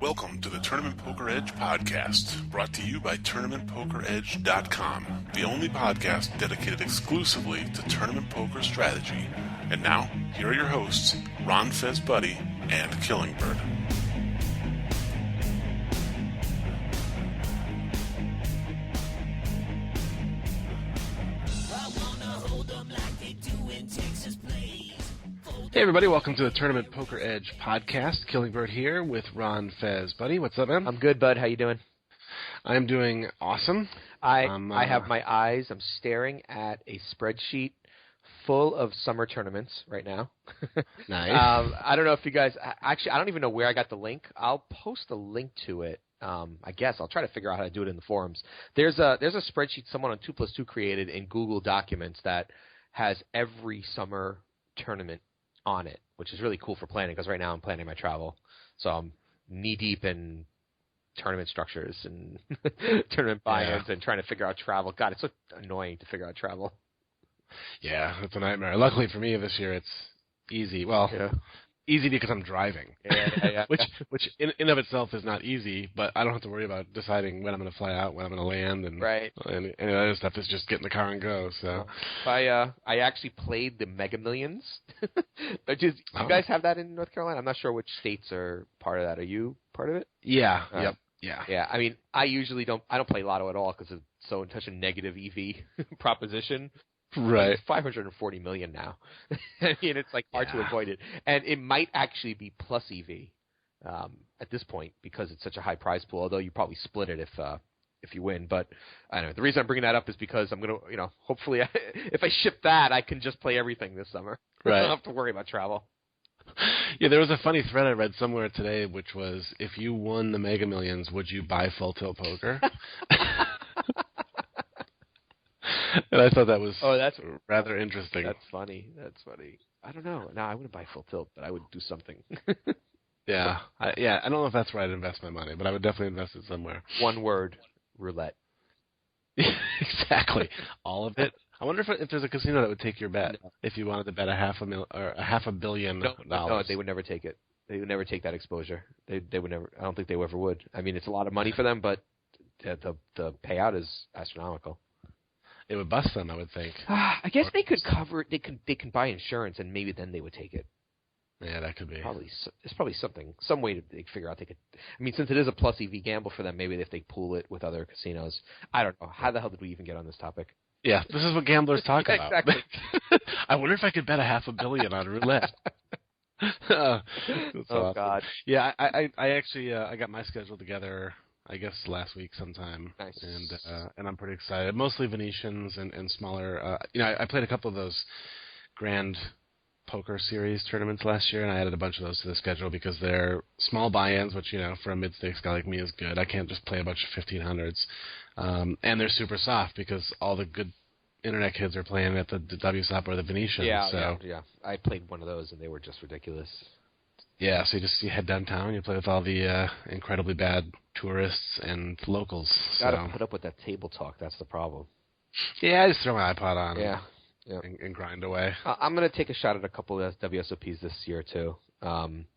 Welcome to the Tournament Poker Edge podcast, brought to you by TournamentPokerEdge.com, the only podcast dedicated exclusively to tournament poker strategy. And now, here are your hosts, Ron Fezbuddy and Killingbird. Hey everybody, welcome to the Tournament Poker Edge podcast. Killingbird here with Ron Fezbuddy. What's up, man? I'm good, bud. How you doing? I'm doing awesome. I have my eyes. I'm staring at a spreadsheet full of summer tournaments right now. Nice. I don't know if you guys actually. I don't even know where I got the link. I'll post a link to it. I guess I'll try to figure out how to do it in the forums. There's a spreadsheet someone on 2+2 created in Google Documents that has every summer tournament on it, which is really cool for planning because right now I'm planning my travel, so I'm knee deep in tournament structures and tournament buy-ins and trying to figure out travel. God, it's so annoying to figure out travel. Yeah, it's a nightmare. Luckily for me this year, it's easy. Well, easy because I'm driving, which in of itself is not easy, but I don't have to worry about deciding when I'm going to fly out, when I'm going to land, and other stuff is just get in the car and go. So I actually played the Mega Millions. You guys have that in North Carolina? I'm not sure which states are part of that. Are you part of it? Yeah. Yep. Yeah. Yeah. I mean, I usually don't play Lotto at all because it's such a negative EV proposition. Right. It's 540 million now. I mean, it's like hard to avoid it. And it might actually be plus EV at this point because it's such a high prize pool, although you probably split it if you win. But I don't know. The reason I'm bringing that up is because I'm going to, hopefully if I ship that, I can just play everything this summer. Right. I don't have to worry about travel. Yeah, there was a funny thread I read somewhere today, which was, if you won the Mega Millions, would you buy Full Tilt Poker? And I thought that was that's rather interesting. That's funny. I don't know. No, I wouldn't buy Full Tilt, but I would do something. Yeah. I don't know if that's where I'd invest my money, but I would definitely invest it somewhere. One word, roulette. Exactly. All of it. I wonder if there's a casino that would take your bet if you wanted to bet $500 million. No, they would never take it. They would never take that exposure. They would never. I don't think they ever would. I mean, it's a lot of money for them, but the payout is astronomical. It would bust them, I would think. I guess they could cover. They can buy insurance, and maybe then they would take it. Yeah, that could be. It's probably some way they figure out they could. I mean, since it is a plus EV gamble for them, maybe if they pool it with other casinos. I don't know. How the hell did we even get on this topic? Yeah, this is what gamblers talk about. Exactly. I wonder if I could bet $500 million on roulette. That's awesome. God. Yeah, I actually I got my schedule together, I guess last week sometime. Nice. And I'm pretty excited. Mostly Venetians and smaller. I played a couple of those Grand Poker Series tournaments last year, and I added a bunch of those to the schedule because they're small buy-ins, which for a mid-stakes guy like me is good. I can't just play a bunch of 1500s, and they're super soft because all the good internet kids are playing at the WSOP or the Venetian. Yeah. I played one of those, and they were just ridiculous. Yeah, so you head downtown, you play with all the incredibly bad tourists and locals. Gotta put up with that table talk. That's the problem. Yeah, I just throw my iPod on. Yeah. And grind away. I'm going to take a shot at a couple of WSOPs this year, too. I'm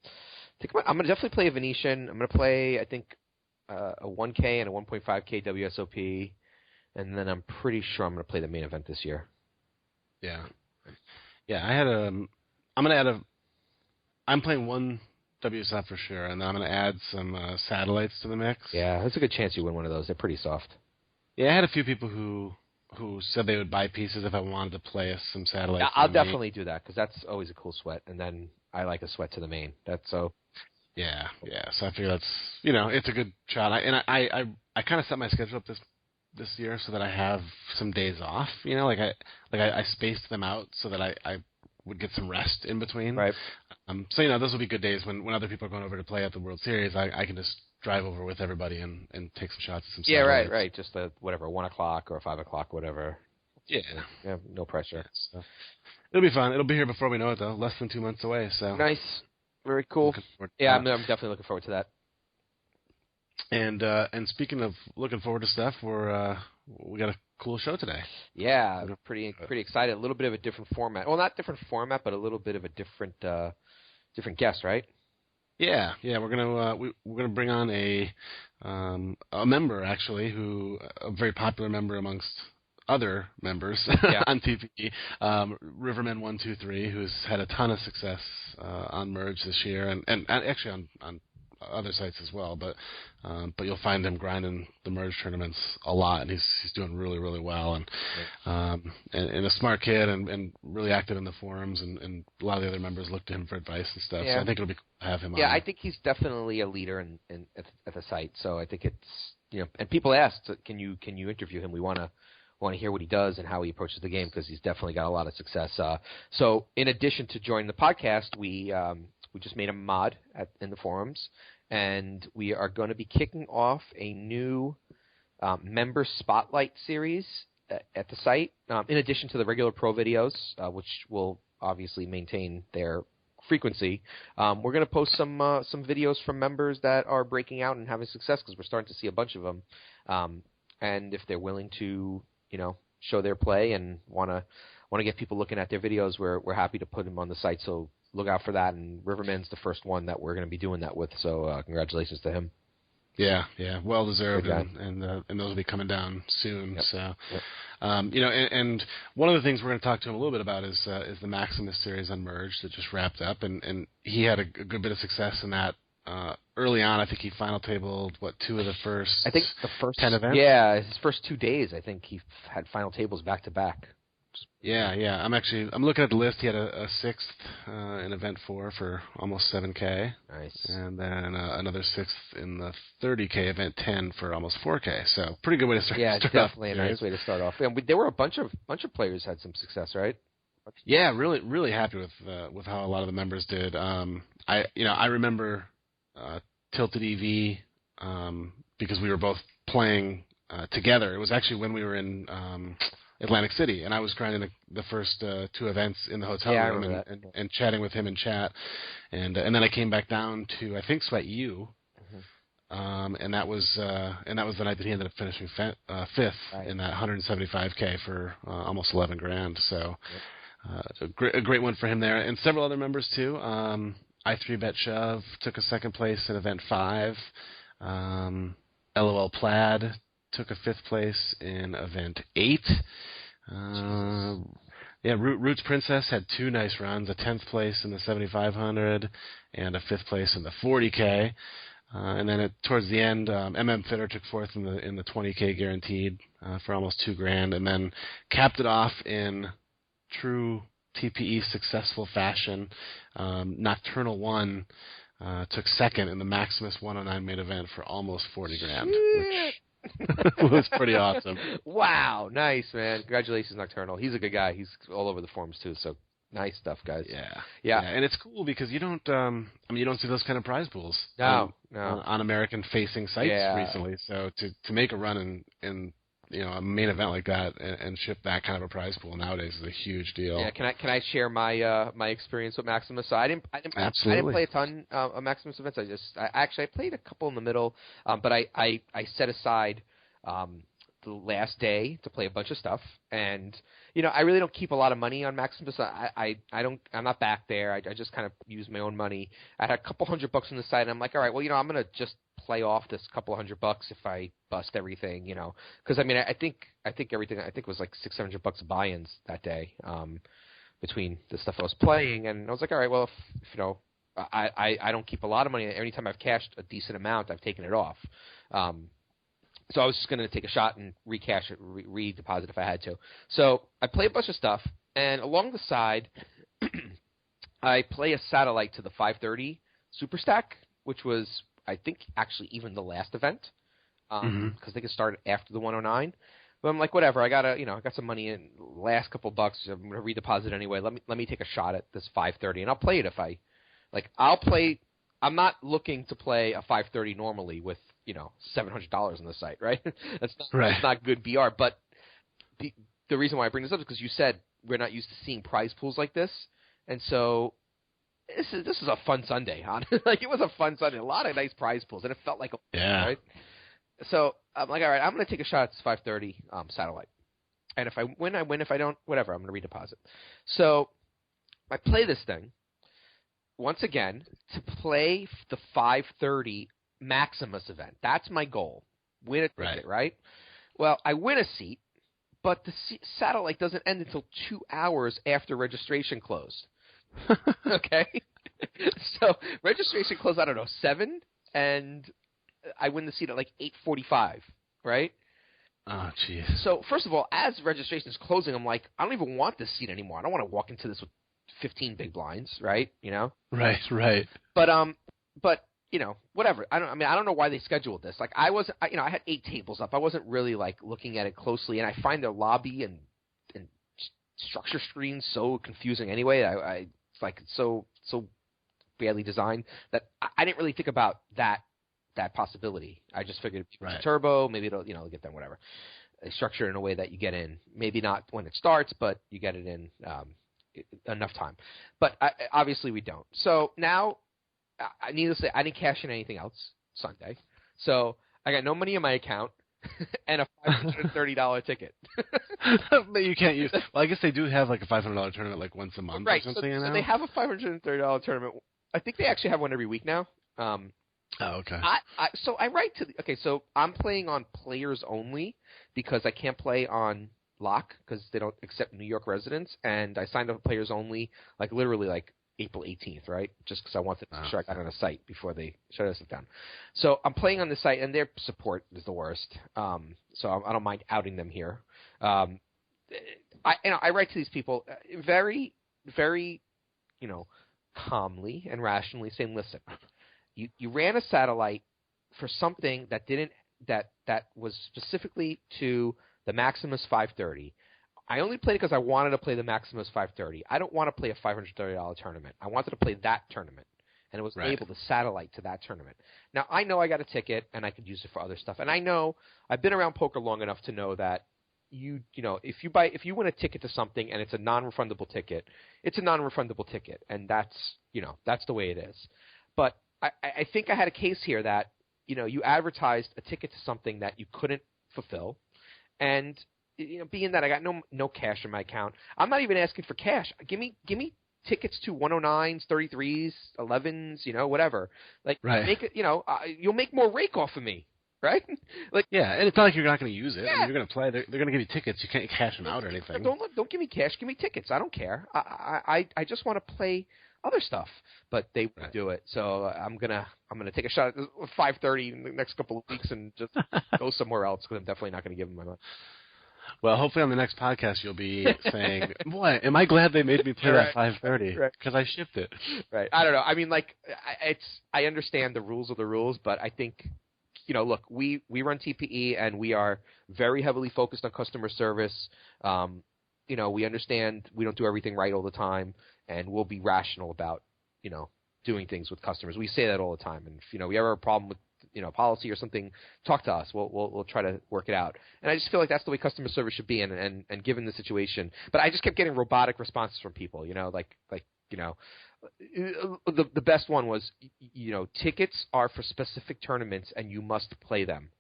going to definitely play a Venetian. I'm going to play, I think, a 1K and a 1.5K WSOP, and then I'm pretty sure I'm going to play the main event this year. Yeah. Yeah, I'm playing one WSOP for sure, and then I'm going to add some satellites to the mix. Yeah, there's a good chance you win one of those. They're pretty soft. Yeah, I had a few people who said they would buy pieces if I wanted to play some satellites. Yeah, I'll definitely do that because that's always a cool sweat, and then I like a sweat to the main. That's so. Yeah. So I figure that's it's a good shot. I kind of set my schedule up this year so that I have some days off. I spaced them out so that I would get some rest in between. Right. So those will be good days when other people are going over to play at the World Series. I can just drive over with everybody and take some shots at some satellites. Yeah, right. Just 1 o'clock or 5 o'clock, whatever. Yeah. No pressure. So it'll be fun. It'll be here before we know it, though. Less than 2 months away. So nice. Very cool. Yeah, I'm definitely looking forward to that. And speaking of looking forward to stuff, we got a cool show today. Yeah, pretty excited. A little bit of a different format. Well, not different format, but a little bit of a different different guests, right? Yeah. We're gonna bring on a member actually, who a very popular member amongst other members on TPE, Rivermen123, who's had a ton of success on Merge this year, and actually on other sites as well. But you'll find him grinding the Merge tournaments a lot, and he's doing really, really well, and a smart kid, and really active in the forums, and a lot of the other members look to him for advice and stuff. Yeah. So I think it'll be cool to have him on. Yeah, I think he's definitely a leader at the site. So I think it's and people asked, can you interview him? We want to hear what he does and how he approaches the game, because he's definitely got a lot of success. So in addition to joining the podcast, we just made a mod in the forums, and we are going to be kicking off a new member spotlight series at the site, in addition to the regular pro videos, which will obviously maintain their frequency. We're going to post some videos from members that are breaking out and having success, because we're starting to see a bunch of them. And if they're willing to show their play and want to get people looking at their videos, we're happy to put them on the site. So look out for that. And Riverman's the first one that we're going to be doing that with. So congratulations to him. Yeah, well deserved, and those will be coming down soon. Yep. So, Yep. And one of the things we're going to talk to him a little bit about is the Maximus series on Merge that just wrapped up, and he had a good bit of success in that. Early on, I think he final tabled 2 of the first. I think the first 10 events. Yeah, his first 2 days, I think he had final tables back to back. Yeah. I'm looking at the list. He had a 6th in event 4 for almost 7K. Nice. And then another 6th in the 30K event 10 for almost 4K. So pretty good way to start. Yeah, start definitely off, a nice way to start off. And there were a bunch of players had some success, right? Yeah, really happy with how a lot of the members did. I remember Tilted EV because we were both playing together. It was actually when we were in Atlantic City, and I was grinding the first 2 events in the hotel room and chatting with him in chat, and then I came back down to, I think, Sweat U, and that was the night that he ended up finishing 5th in that 175K for almost 11 grand. So a great one for him there, and several other members too. I3Bet Shove took a 2nd place in event 5. LOL Plaid took a 5th place in event 8. Roots Princess had 2 nice runs, a 10th place in the 7,500 and a 5th place in the 40K. And then towards the end, MM Fitter took 4th in the 20K guaranteed for almost 2 grand, and then capped it off in true TPE successful fashion. Nocturnal One took 2nd in the Maximus 109 main event for almost 40 grand, which was pretty awesome. Wow, nice, man. Congratulations, Nocturnal. He's a good guy. He's all over the forums too, so nice stuff, guys. Yeah. And it's cool because you don't see those kind of prize pools on American facing sites recently. So to make a run in a main event like that and ship that kind of a prize pool nowadays is a huge deal. Yeah, can I share my my experience with Maximus? So I didn't play a ton of Maximus events. I played a couple in the middle, but I set aside the last day to play a bunch of stuff, and I really don't keep a lot of money on Maximus. I'm not back there. I just kind of use my own money. I had a couple $100 on the side, and I'm like, all right, well, I'm gonna just play off this couple $100 if I bust everything, because I think everything was like $600 of buy-ins that day, between the stuff I was playing, and I was like, all right, well, if I don't keep a lot of money. Every time I've cashed a decent amount, I've taken it off. So I was just going to take a shot and recash it, redeposit if I had to. So I play a bunch of stuff, and along the side, I play a satellite to the 530 Super Stack, which was, I think, actually even the last event, because they could start after the 109. But I'm like, whatever. I got some money in. Last couple bucks, I'm going to redeposit anyway. Let me take a shot at this 530, and I'll play it if I like. I'm not looking to play a 530 normally with $700 on the site, right? That's not good BR. But the reason why I bring this up is because you said we're not used to seeing prize pools like this, and so this is a fun Sunday, huh? Like, it was a fun Sunday, a lot of nice prize pools, and it felt like right. So I'm like, all right, I'm going to take a shot at this 530 satellite, and if I win, I win. If I don't, whatever, I'm going to redeposit. So I play this thing once again, to play the 5:30 Maximus event. That's my goal. Win a ticket, right? Well, I win a seat, but the satellite doesn't end until 2 hours after registration closed. Okay? So registration closed, I don't know, 7, and I win the seat at like 8:45, right? Oh, jeez. So first of all, as registration is closing, I'm like, I don't even want this seat anymore. I don't want to walk into this with 15 big blinds, right? You know? Right. But you know, whatever. I don't know why they scheduled this. Like I had 8 tables up. I wasn't really like looking at it closely, and I find their lobby and structure screens so confusing anyway. It's like so badly designed that I didn't really think about that possibility. I just figured it's a turbo, maybe it'll get them, whatever. They structure it in a way that you get in, maybe not when it starts, but you get it in enough time. But obviously we don't. So now, needless to say, I didn't cash in anything else Sunday. So I got no money in my account and a $530 ticket. But you can't use. Well, I guess they do have like a $500 tournament like once a month or something. So they have a $530 tournament. I think they actually have one every week now. Oh, okay. So I write to so I'm playing on players only because I can't play on lock because they don't accept New York residents, and I signed up for players only like literally like April 18th, right? Just because I wanted to make sure I got on a site before they shut us down. So I'm playing on the site, and their support is the worst. So I don't mind outing them here. I write to these people very, very, calmly and rationally, saying, listen, you ran a satellite for something that was specifically to the Maximus 530. I only played it because I wanted to play the Maximus 530. I don't want to play a $530 tournament. I wanted to play that tournament, and it was able to satellite to that tournament. Now, I know I got a ticket, and I could use it for other stuff. And I know I've been around poker long enough to know that if you win a ticket to something and it's a non-refundable ticket, it's a non-refundable ticket, and that's the way it is. But I think I had a case here that you advertised a ticket to something that you couldn't fulfill, and being that I got no cash in my account, I'm not even asking for cash. Give me tickets to 109s, 33s, 11s, whatever. Like make it, you'll make more rake off of me, right? Like and it's not like you're not going to use it. I mean, you're going to play. They're going to give you tickets. You can't cash them out or anything. Don't give me cash. Give me tickets. I don't care. I just want to play other stuff, but they won't do it. So I'm gonna take a shot at 5:30 in the next couple of weeks and just go somewhere else because I'm definitely not going to give them my money. Well, hopefully on the next podcast you'll be saying, "Boy, am I glad they made me play that 5:30 because I shipped it." Right. I don't know. I mean, like, I understand the rules are the rules, but I think, look, we run TPE and we are very heavily focused on customer service. We understand we don't do everything right all the time, and we'll be rational about, doing things with customers. We say that all the time, and if we ever have a problem with policy or something, talk to us. We'll try to work it out. And I just feel like that's the way customer service should be, and given the situation. But I just kept getting robotic responses from people. The best one was, tickets are for specific tournaments, and you must play them.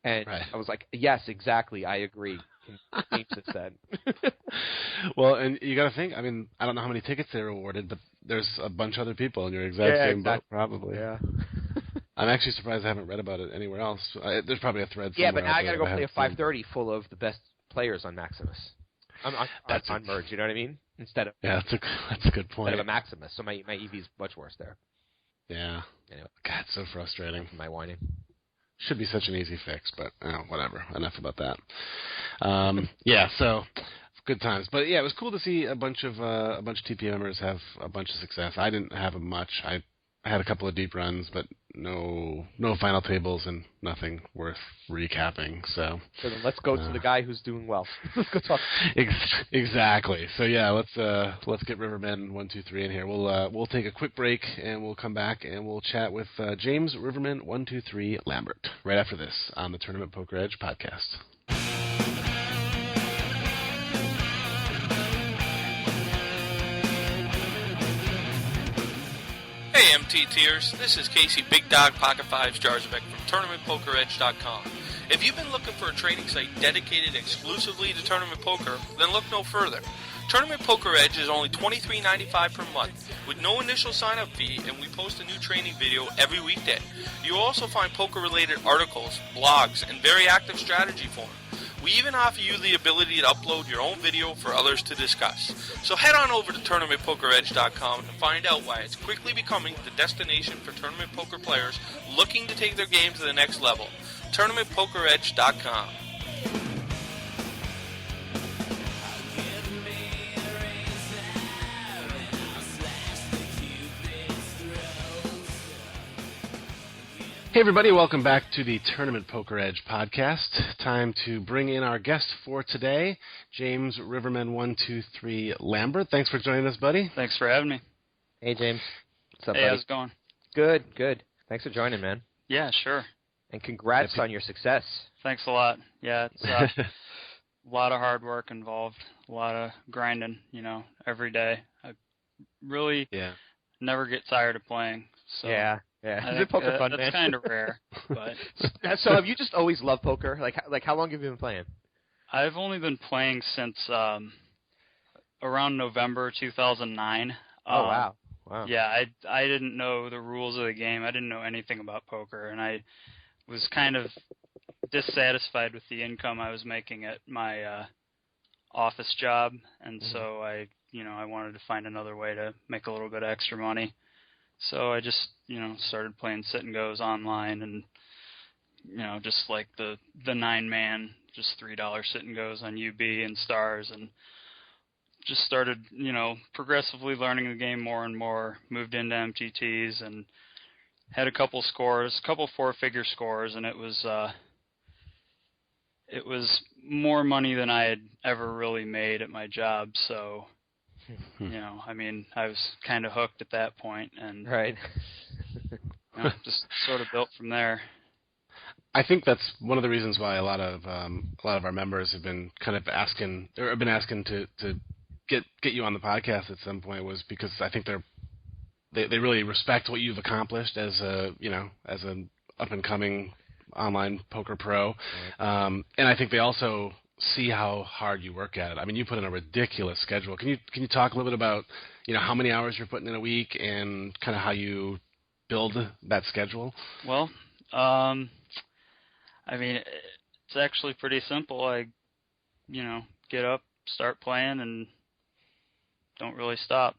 And I was like, yes, exactly, I agree. Can change this then. Well, and you got to think. I mean, I don't know how many tickets they were awarded, but there's a bunch of other people in your exact same boat, probably. Yeah. I'm actually surprised I haven't read about it anywhere else. There's probably a thread somewhere. Yeah, but now I got to go play a 5:30 full of the best players on Maximus. That's on Merge, you know what I mean? Instead of that's a good point. Instead of a Maximus, so my EV is much worse there. Yeah. Anyway, God, it's so frustrating. My whining. Should be such an easy fix, but whatever. Enough about that. So good times. But yeah, it was cool to see a bunch of TP members have a bunch of success. I didn't have much. I had a couple of deep runs, but no final tables and nothing worth recapping. So then let's go to the guy who's doing well. Let's go talk. Exactly. So yeah, let's get Rivermen123 in here. We'll take a quick break and we'll come back and we'll chat with James Rivermen123 Lambert right after this on the Tournament Poker Edge podcast. Hey MTTers, this is Casey Big Dog Pocket Fives Jarzovic from TournamentPokerEdge.com. If you've been looking for a trading site dedicated exclusively to tournament poker, then look no further. Tournament Poker Edge is only $23.95 per month, with no initial sign-up fee, and we post a new training video every weekday. You'll also find poker-related articles, blogs, and very active strategy forums. We even offer you the ability to upload your own video for others to discuss. So head on over to TournamentPokerEdge.com to find out why it's quickly becoming the destination for tournament poker players looking to take their game to the next level. TournamentPokerEdge.com. Hey everybody, welcome back to the Tournament Poker Edge podcast. Time to bring in our guest for today, James Rivermen123 Lambert. Thanks for joining us, buddy. Thanks for having me. Hey, James. What's up, Hey, buddy? how's it going? Good. Thanks for joining, man. Yeah, sure. And congrats on your success. Thanks a lot. Yeah, it's a lot of hard work involved, a lot of grinding, every day. I really never get tired of playing. So Yeah. Is it poker fun, man? That's kind of rare. But So have you just always loved poker? Like how long have you been playing? I've only been playing since around November 2009. Oh, wow. Yeah, I didn't know the rules of the game. I didn't know anything about poker, and I was kind of dissatisfied with the income I was making at my office job, and so I wanted to find another way to make a little bit of extra money. So I just, started playing sit and goes online, and just like the 9-man, just $3 sit and goes on UB and Stars, and just started, progressively learning the game more and more. Moved into MTTs and had a couple 4-figure scores, and it was more money than I had ever really made at my job. So. I was kind of hooked at that point, and right. Just sort of built from there. I think that's one of the reasons why a lot of our members have been kind of asking to get you on the podcast at some point, was because I think they really respect what you've accomplished as an up and coming online poker pro, and I think they also see how hard you work at it. I mean, you put in a ridiculous schedule. Can you talk a little bit about, how many hours you're putting in a week and kind of how you build that schedule? Well, it's actually pretty simple. I, get up, start playing, and don't really stop.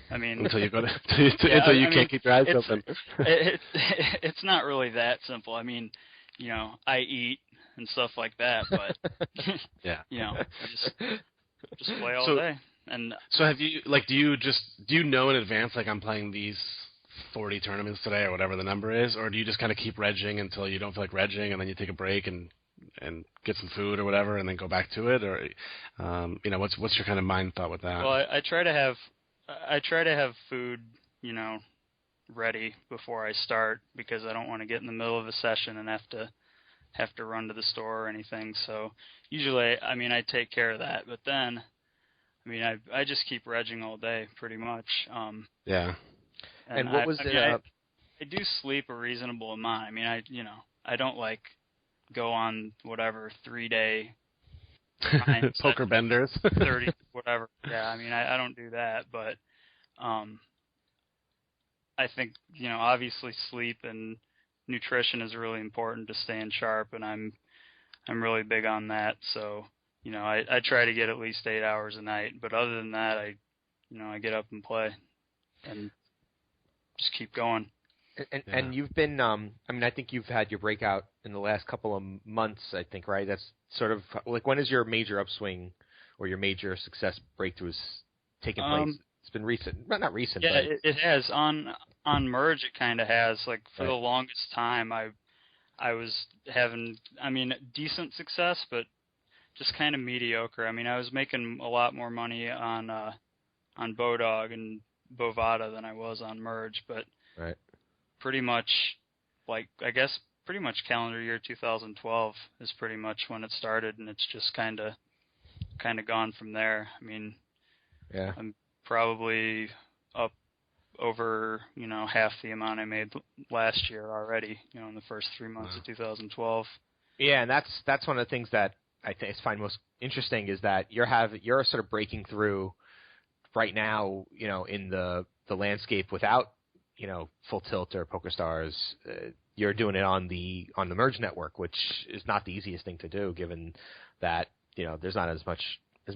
Until you go to until you can't keep your eyes open. It's not really that simple. I eat and stuff like that, but I just play all day. And so have you do you know in advance, like, I'm playing these 40 tournaments today or whatever the number is, or do you just kind of keep regging until you don't feel like regging, and then you take a break and get some food or whatever and then go back to it, or what's your kind of mind thought with that? Well, I try to have food, ready before I start, because I don't want to get in the middle of a session and have to run to the store or anything. So usually, I take care of that. But then, I just keep regging all day pretty much. And what was it? I do sleep a reasonable amount. I don't go on whatever 3-day poker benders 30 whatever. Yeah, I don't do that, but I think obviously sleep and nutrition is really important to staying sharp, and I'm really big on that. So I try to get at least 8 hours a night, but other than that, I get up and play and just keep going. And you've been I think you've had your breakout in the last couple of months, I think, right? That's sort of like, when is your major upswing or your major success breakthroughs taking place? It's been recent. Not recent, yeah, but it has. On Merge, it kind of has. Like, for the longest time, I was having, decent success, but just kind of mediocre. I was making a lot more money on Bodog and Bovada than I was on Merge, but pretty much, pretty much calendar year 2012 is pretty much when it started, and it's just kind of gone from there. I'm probably up over, half the amount I made last year already, in the first 3 months of 2012. Yeah, and that's one of the things that I find most interesting is that you're sort of breaking through right now, in the landscape without, Full Tilt or PokerStars. You're doing it on the Merge network, which is not the easiest thing to do, given that there's not as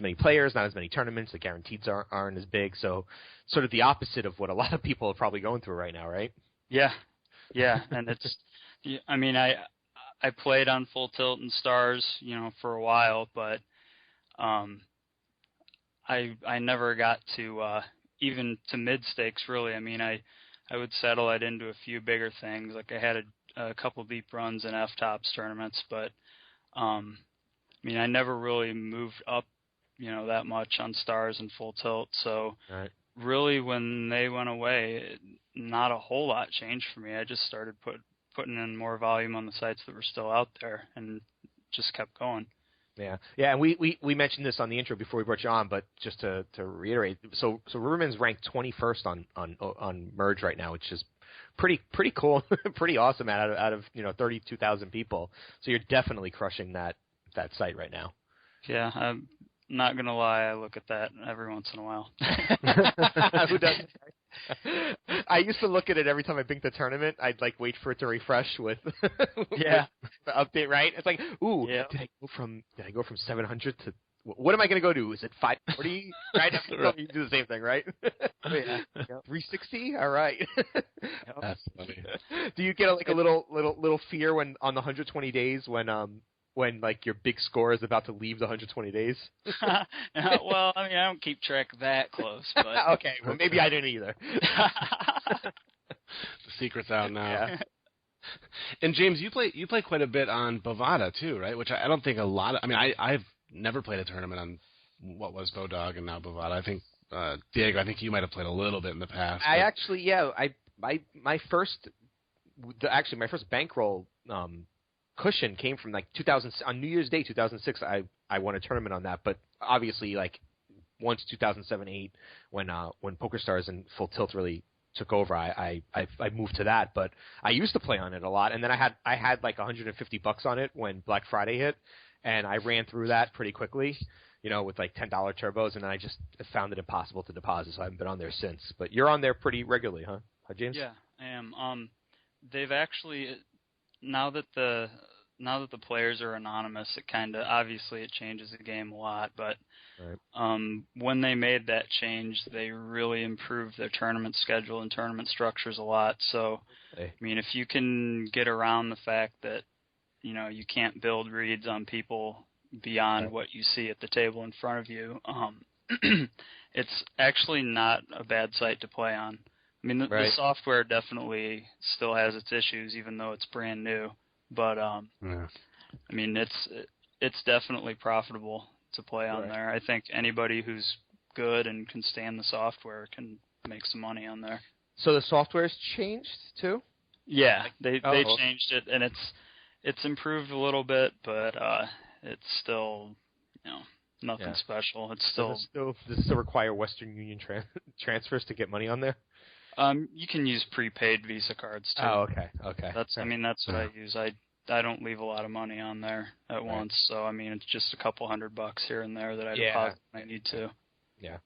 many players, not as many tournaments. The guarantees aren't as big. So sort of the opposite of what a lot of people are probably going through right now, right? Yeah, and it's. I mean, I played on Full Tilt and Stars, for a while, but I never got to even to mid stakes really. I mean, I would settle it into a few bigger things. Like I had a couple deep runs in F-Tops tournaments, but I mean, I never really moved up, that much on Stars and Full Tilt. So really, when they went away, not a whole lot changed for me. I just started putting in more volume on the sites that were still out there, and just kept going. Yeah, and we mentioned this on the intro before we brought you on, but just to reiterate, so Rivermen's ranked 21st on Merge right now, which is pretty cool, pretty awesome out of 32,000 people. So you're definitely crushing that site right now. Yeah, I'm not gonna lie, I look at that every once in a while. Who doesn't? I used to look at it every time I binked the tournament. I'd wait for it to refresh with the update, right? It's like, ooh, did I go from 700 to what am I going to go to? Is it 540? Right? You do the same thing, right? 360? All right. That's funny. Do you get a little fear when on the 120 days when your big score is about to leave the 120 days? Well, I mean, I don't keep track that close, but okay, well maybe I didn't either. The secret's out now. Yeah. And James, you play quite a bit on Bovada too, right? Which I don't think a lot of. I mean, I've never played a tournament on what was Bodog and now Bovada. I think Diego, I think you might have played a little bit in the past. I actually, my first bankroll cushion came from 2000 on New Year's Day 2006. I won a tournament on that, but obviously once 2007-8 when PokerStars and Full Tilt really took over, I moved to that. But I used to play on it a lot, and then I had $150 on it when Black Friday hit, and I ran through that pretty quickly, with $10 turbos, and then I just found it impossible to deposit, so I haven't been on there since. But you're on there pretty regularly, huh, James? Yeah, I am. They've actually now that the players are anonymous, it obviously it changes the game a lot, but when they made that change, they really improved their tournament schedule and tournament structures a lot. So, I mean, if you can get around the fact that, you can't build reads on people beyond what you see at the table in front of you, it's actually not a bad site to play on. I mean, the software definitely still has its issues, even though it's brand new. But I mean, it's definitely profitable to play on there. I think anybody who's good and can stand the software can make some money on there. So the software's changed too? Yeah, they changed it, and it's improved a little bit, but it's still nothing special. It's still. Does it still require Western Union transfers to get money on there? You can use prepaid Visa cards too. Oh, okay. That's what I use. I don't leave a lot of money on there at once, so I mean it's just a couple $100 here and there that I deposit when I need to. Yeah,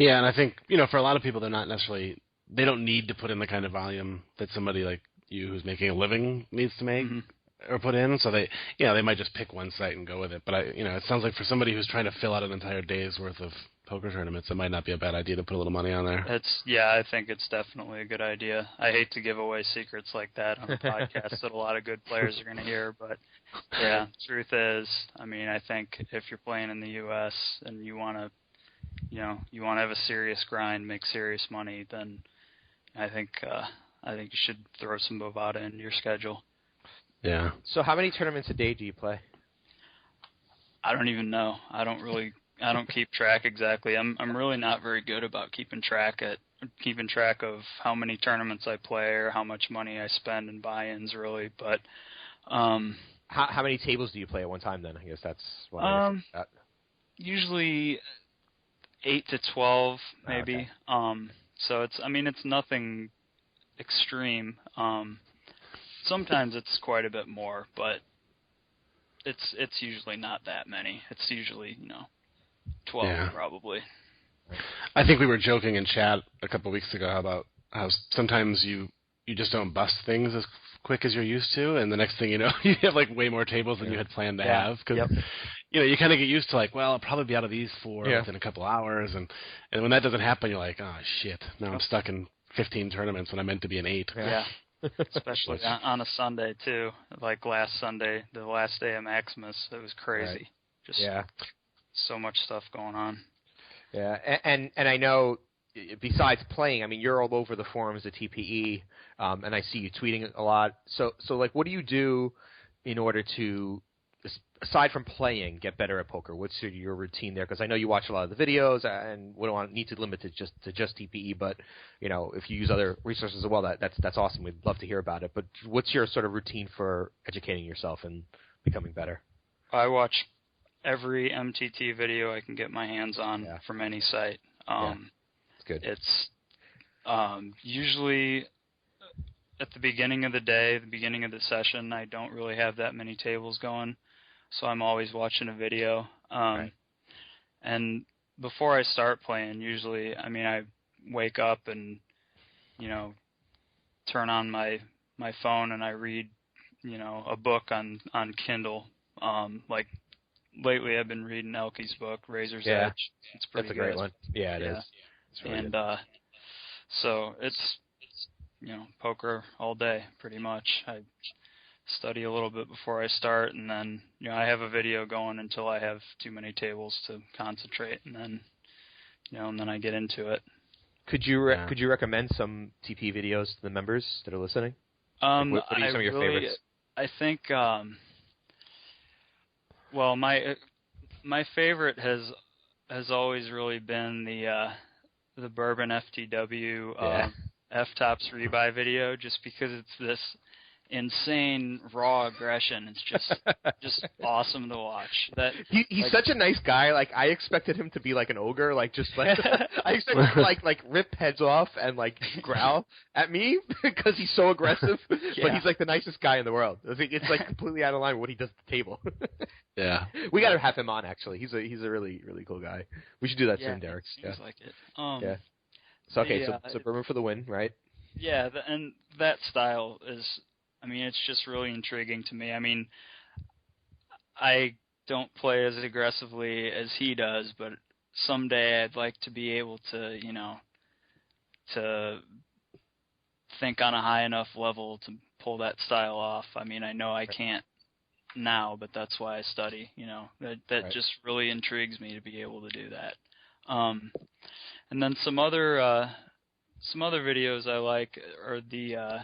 and I think for a lot of people, they don't need to put in the kind of volume that somebody like you who's making a living needs to make or put in. So they might just pick one site and go with it. But it sounds like for somebody who's trying to fill out an entire day's worth of poker tournaments, it might not be a bad idea to put a little money on there. I think it's definitely a good idea. I hate to give away secrets like that on a podcast that a lot of good players are going to hear, but the truth is, I mean, I think if you're playing in the U.S. and you want to have a serious grind, make serious money, then I think you should throw some Bovada into your schedule. Yeah. So how many tournaments a day do you play? I don't even know. I don't keep track exactly. I'm really not very good about keeping track of how many tournaments I play or how much money I spend in buy-ins really. But how many tables do you play at one time then? I guess that's what usually 8 to 12 maybe. Okay. So it's nothing extreme. Sometimes it's quite a bit more, but it's usually not that many. It's usually 12 probably. I think we were joking in chat a couple of weeks ago about how sometimes you just don't bust things as quick as you're used to, and the next thing you know, you have like way more tables than you had planned to have. Because you kind of get used to like, well, I'll probably be out of these 4 within a couple hours, and when that doesn't happen, you're like, oh shit, now I'm stuck in 15 tournaments when I meant to be in 8. Yeah. Especially on a Sunday too. Like last Sunday, the last day of Maximus, it was crazy. Just so much stuff going on. Yeah, and I know, besides playing, I mean, you're all over the forums at TPE, and I see you tweeting a lot. So like, what do you do in order to, aside from playing, get better at poker? What's your routine there? Because I know you watch a lot of the videos, and we don't need to limit it to just TPE. But if you use other resources as well, that's awesome. We'd love to hear about it. But what's your sort of routine for educating yourself and becoming better? I watch every MTT video I can get my hands on from any site. It's good. It's usually at the beginning of the day, the beginning of the session, I don't really have that many tables going, so I'm always watching a video. And before I start playing, usually, I mean, I wake up and, turn on my phone and I read, a book on Kindle. Like, lately I've been reading Elke's book, Razor's Edge. It's pretty good. That's a great one. Yeah, it is. It's really good. So it's poker all day, pretty much. I study a little bit before I start, and then I have a video going until I have too many tables to concentrate, and then and then I get into it. Could you recommend some TP videos to the members that are listening? What are some of your favorites? I think well, my favorite has always really been the Bourbon FTW F-Tops rebuy video, just because it's this insane raw aggression. It's just awesome to watch. He's such a nice guy. Like, I expected him to be like an ogre, like just like I expected him to like rip heads off and like growl at me because he's so aggressive. But he's like the nicest guy in the world. It's like completely out of line with what he does at the table. We got to have him on. Actually, he's a really cool guy. We should do that soon, Derek. Seems like it. So so Bourbon for the win, right? Yeah, and that style is, I mean, it's just really intriguing to me. I mean, I don't play as aggressively as he does, but someday I'd like to be able to, to think on a high enough level to pull that style off. I mean, I know I can't now, but that's why I study. That just really intrigues me to be able to do that. And then some other videos I like are the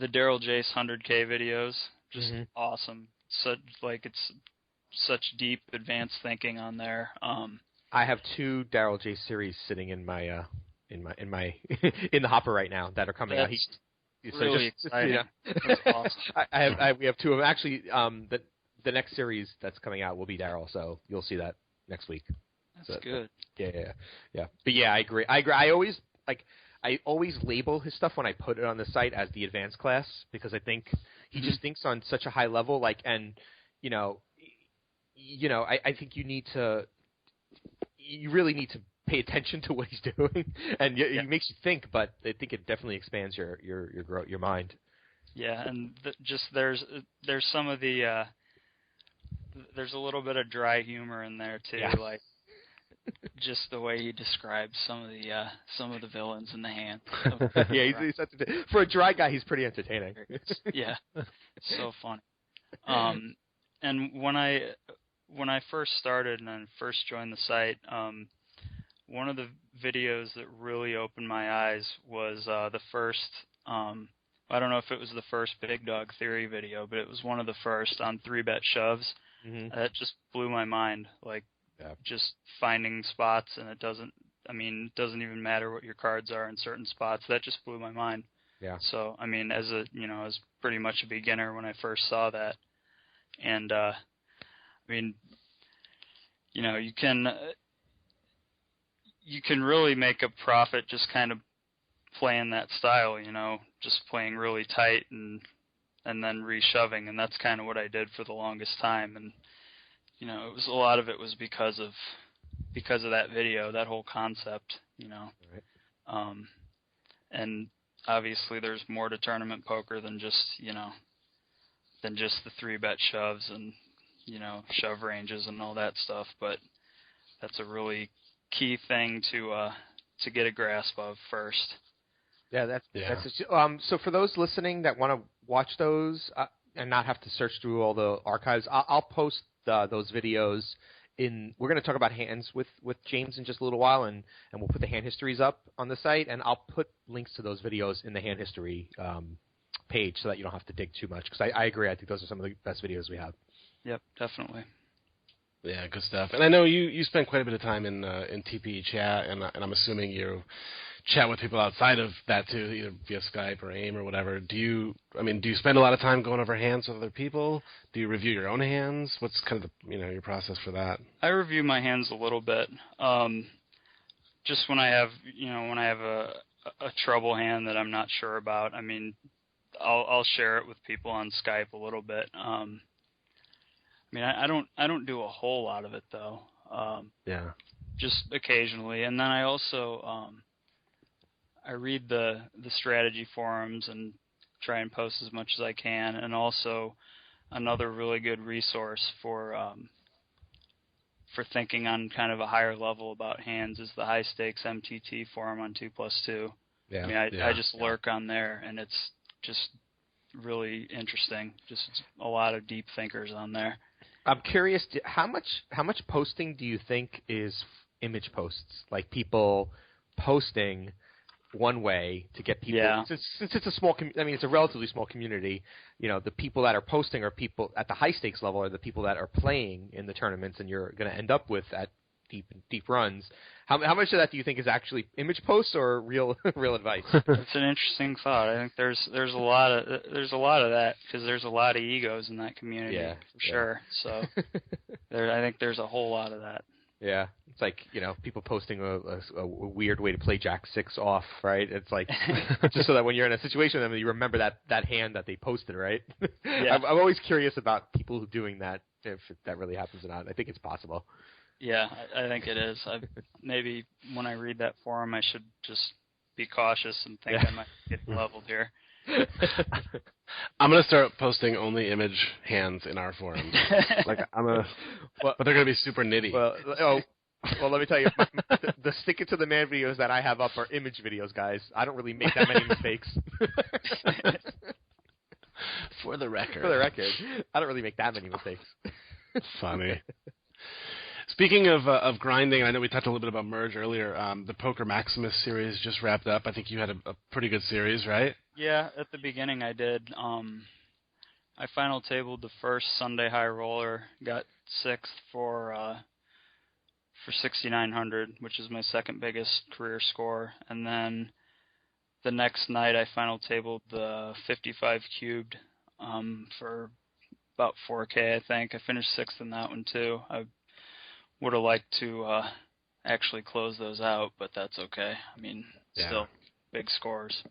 Daryl Jace 100K videos. Just awesome. It's such deep, advanced thinking on there. I have 2 Daryl Jace series sitting in my in the hopper right now that are coming out. He's really exciting. That's awesome. We have 2 of them. Actually, the next series that's coming out will be Daryl, so you'll see that next week. That's good. Yeah. But yeah, I agree. I always label his stuff when I put it on the site as the advanced class, because I think he just thinks on such a high level. Like, and I think you really need to pay attention to what he's doing, and it makes you think. But I think it definitely expands your mind. Yeah, and there's some of the there's a little bit of dry humor in there too, like. Just the way he describes some of the villains in the hand. He's for a dry guy, he's pretty entertaining. So funny. And when I first started and then first joined the site, one of the videos that really opened my eyes was the first. I don't know if it was the first Big Dog Theory video, but it was one of the first on 3-bet shoves. That just blew my mind. Like. Just finding spots, and it doesn't even matter what your cards are in certain spots. That just blew my mind. Yeah. So, I mean, as pretty much a beginner when I first saw that. And, I mean, you can really make a profit just kind of playing that style, just playing really tight and and then reshoving, and that's kind of what I did for the longest time. And it was a lot of it was because of that video, that whole concept. Right. And obviously there's more to tournament poker than just the 3-bet shoves and shove ranges and all that stuff. But that's a really key thing to get a grasp of first. Yeah, so for those listening that want to watch those and not have to search through all the archives, I'll post those videos we're going to talk about hands with James in just a little while, and we'll put the hand histories up on the site, and I'll put links to those videos in the hand history page so that you don't have to dig too much, because I agree. I think those are some of the best videos we have. Yep, definitely. Yeah, good stuff. And I know you spend quite a bit of time in TP chat, and I'm assuming you chat with people outside of that too, either via Skype or AIM or whatever. Do you spend a lot of time going over hands with other people? Do you review your own hands? What's kind of your process for that? I review my hands a little bit. Just when I have a trouble hand that I'm not sure about. I mean, I'll share it with people on Skype a little bit. I don't do a whole lot of it though. Yeah. Just occasionally, and then I also I read the strategy forums and try and post as much as I can, and also another really good resource for thinking on kind of a higher level about hands is the high stakes MTT forum on 2+2. Yeah. I just lurk on there, and it's just really interesting. Just a lot of deep thinkers on there. I'm curious, how much posting do you think is image posts? Like people posting one way to get people. Yeah. Since it's a small, it's a relatively small community. The people that are posting are people at the high stakes level, are the people that are playing in the tournaments, and you're going to end up with at deep runs. How much of that do you think is actually image posts or real advice? It's an interesting thought. I think there's a lot of that, because there's a lot of egos in that community, for sure. So I think there's a whole lot of that. Yeah, it's like people posting a weird way to play Jack 6 off, right? It's like just so that when you're in a situation with them, you remember that hand that they posted, right? Yeah. I'm always curious about people who doing that, if that really happens or not. I think it's possible. Yeah, I think it is. Maybe when I read that forum, I should just be cautious and think I might get leveled here. I'm gonna start posting only image hands in our forums. But they're gonna be super nitty. Well, let me tell you, the stick it to the man videos that I have up are image videos, guys. I don't really make that many mistakes. For the record, I don't really make that many mistakes. Funny. Speaking of grinding, I know we talked a little bit about Merge earlier. The Poker Maximus series just wrapped up. I think you had a pretty good series, right? Yeah, at the beginning I did. I final tabled the first Sunday high roller, got 6th for 6,900, which is my second biggest career score. And then the next night I final tabled the 55 cubed for about 4K, I think. I finished 6th in that one too. I would have liked to actually close those out, but that's okay. Still big scores.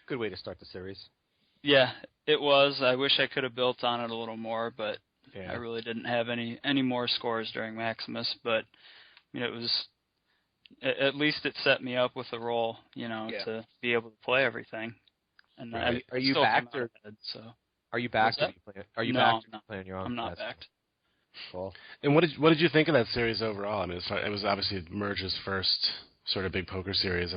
Good way to start the series. Yeah, it was. I wish I could have built on it a little more, but I really didn't have any more scores during Maximus. But it was, at least it set me up with a role, to be able to play everything. And are you backed? Are you backed? Are you backed? No, playing your own? I'm not backed. Cool. And what did you think of that series overall? It was obviously Merge's first sort of big poker series.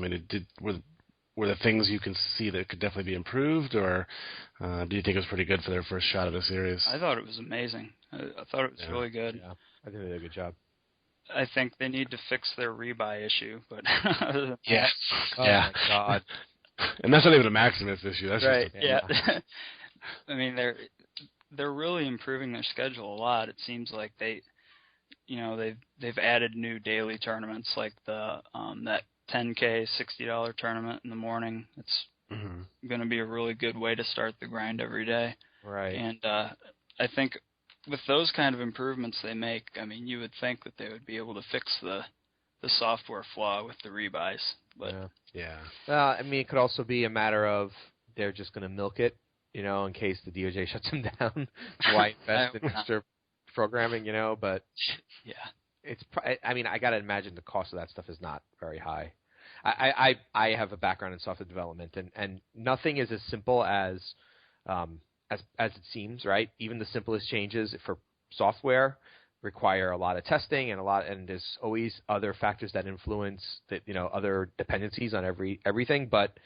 Were the things you can see that could definitely be improved, or do you think it was pretty good for their first shot at a series? I thought it was amazing. I thought it was really good. Yeah, I think they did a good job. I think they need to fix their rebuy issue, but yeah, my God. And that's not even a Maximus issue. That's right. Just they're really improving their schedule a lot. It seems like they've added new daily tournaments, like the that 10K $60 tournament in the morning. It's going to be a really good way to start the grind every day. Right. And I think with those kind of improvements they make, you would think that they would be able to fix the software flaw with the rebuys. But yeah. It could also be a matter of they're just going to milk it in case the DOJ shuts him down. Why invest in extra programming, but yeah. It's. I got to imagine the cost of that stuff is not very high. I have a background in software development, and nothing is as simple as it seems, right? Even the simplest changes for software require a lot of testing and there's always other factors that influence that, other dependencies on everything. But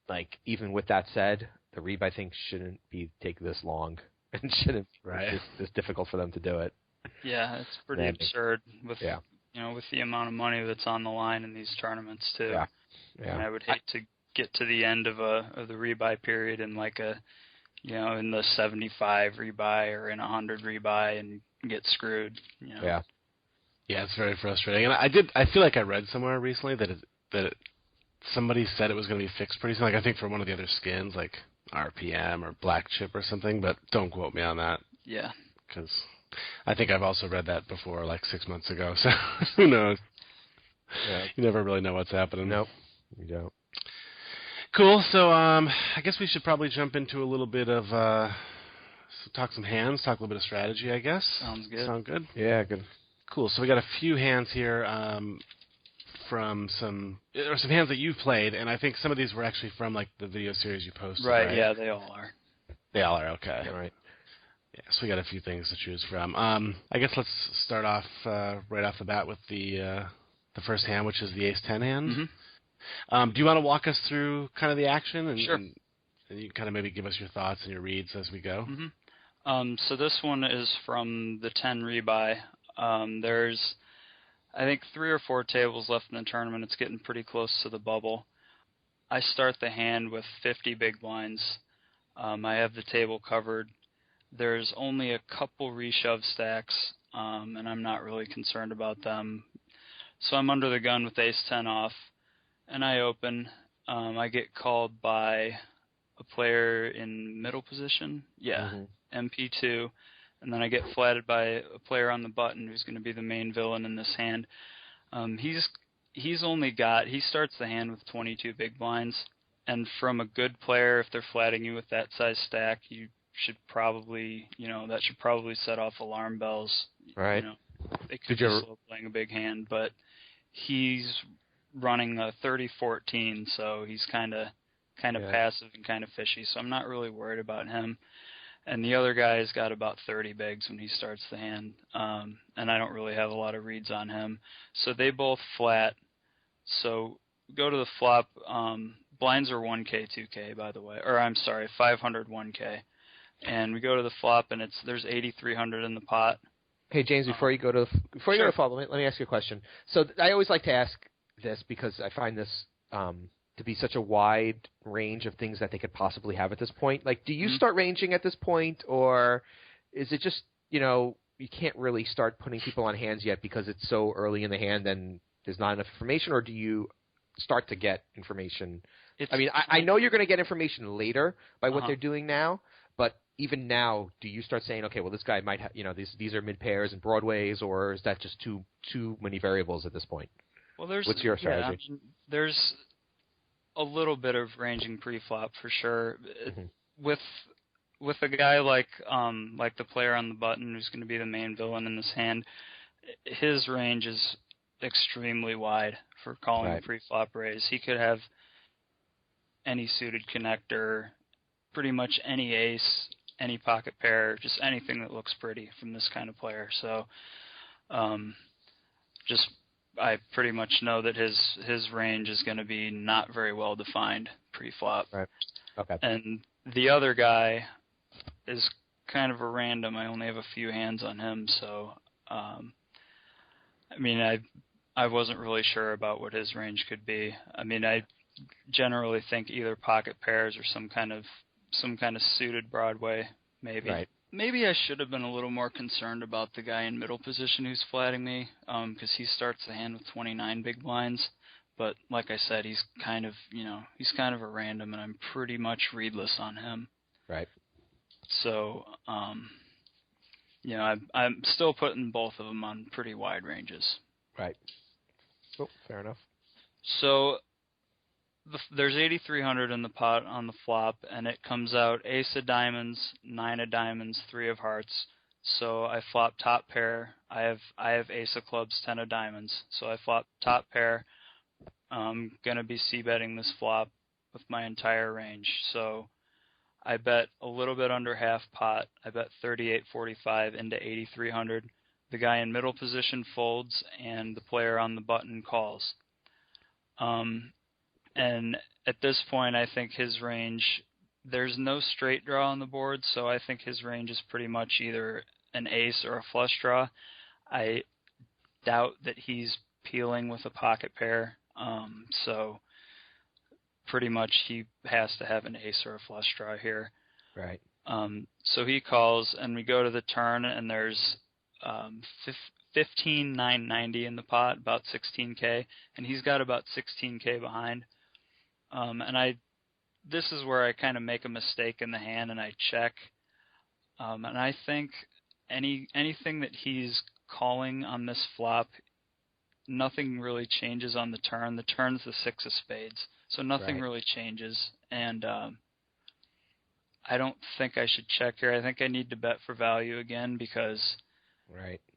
like, even with that said, the rebuy thing shouldn't take this long and shouldn't be this difficult for them to do it. Yeah, it's pretty absurd with with the amount of money that's on the line in these tournaments too. Yeah. And I would hate to get to the end of the rebuy period in like in the 75 rebuy or in 100 rebuy and get screwed. Yeah. Yeah, it's very frustrating. And I feel like I read somewhere recently that somebody said it was going to be fixed pretty soon. Like, I think for one of the other skins, like RPM or Black Chip or something, but don't quote me on that. Yeah. Because I think I've also read that before, like 6 months ago. So who knows? Yeah. You never really know what's happening. Nope, you don't. Cool. So I guess we should probably jump into a little bit of talk some hands, talk a little bit of strategy, I guess. Sounds good. Sound good? Yeah, good. Cool. So we got a few hands here from some hands that you've played, and I think some of these were actually from like the video series you posted. Right. Yeah, they all are. They all are. Okay. Yeah, right. Yeah, so we got a few things to choose from. I guess let's start off right off the bat with the first hand, which is the Ace-10 hand. Mm-hmm. Do you want to walk us through kind of the action? And, sure. And you kind of maybe give us your thoughts and your reads as we go. Mm-hmm. So this one is from the 10 rebuy. There's, I think, 3 or 4 tables left in the tournament. It's getting pretty close to the bubble. I start the hand with 50 big blinds. I have the table covered. There's only a couple reshove stacks, and I'm not really concerned about them. So I'm under the gun with Ace-10 off, and I open. I get called by a player in middle position. Yeah, MP2. And then I get flatted by a player on the button who's going to be the main villain in this hand. He starts the hand with 22 big blinds. And from a good player, if they're flatting you with that size stack, you should probably, that should probably set off alarm bells. Right. They could be slow playing a big hand, but he's running a 30-14, so he's kind of passive and kind of fishy. So I'm not really worried about him. And the other guy's got about 30 bigs when he starts the hand, and I don't really have a lot of reads on him. So they both flat. So go to the flop. Blinds are 1K, 2K, by the way. Or I'm sorry, 500, 1K. And we go to the flop, and there's 8,300 in the pot. Hey, James, before you go to the flop, let me ask you a question. So I always like to ask this because I find this to be such a wide range of things that they could possibly have at this point. Like, do you start ranging at this point, or is it just, you can't really start putting people on hands yet because it's so early in the hand and there's not enough information, or do you start to get information? I know you're going to get information later by what they're doing now, but even now, do you start saying, okay, well, this guy might have, these are mid pairs and broadways, or is that just too many variables at this point? Well, what's your strategy? There's a little bit of ranging pre-flop for sure. With a guy like the player on the button who's going to be the main villain in this hand, his range is extremely wide for calling a pre-flop raise. He could have any suited connector, pretty much any ace, any pocket pair, just anything that looks pretty from this kind of player. So I pretty much know that his range is going to be not very well defined pre-flop. Right. Okay. And the other guy is kind of a random. I only have a few hands on him, so I wasn't really sure about what his range could be. I generally think either pocket pairs or some kind of suited Broadway, maybe. Right. Maybe I should have been a little more concerned about the guy in middle position who's flatting me, because he starts the hand with 29 big blinds. But like I said, he's kind of a random, and I'm pretty much readless on him. Right. So, I'm still putting both of them on pretty wide ranges. Right. Oh, fair enough. So, there's 8,300 in the pot on the flop, and it comes out ace of diamonds, 9 of diamonds, 3 of hearts. So I flop top pair. I have ace of clubs, 10 of diamonds. So I flop top pair. I'm gonna be c-betting this flop with my entire range. So I bet a little bit under half pot. I bet 38.45 into 8,300. The guy in middle position folds, and the player on the button calls. And at this point, I think his range, there's no straight draw on the board, so I think his range is pretty much either an ace or a flush draw. I doubt that he's peeling with a pocket pair, so pretty much he has to have an ace or a flush draw here. Right. So he calls, and we go to the turn, and there's 15,990 in the pot, about 16K, and he's got about 16K behind. And this is where I kind of make a mistake in the hand, and I check. And I think anything that he's calling on this flop, nothing really changes on the turn. The turn's the 6 of spades, so nothing really changes. And I don't think I should check here. I think I need to bet for value again because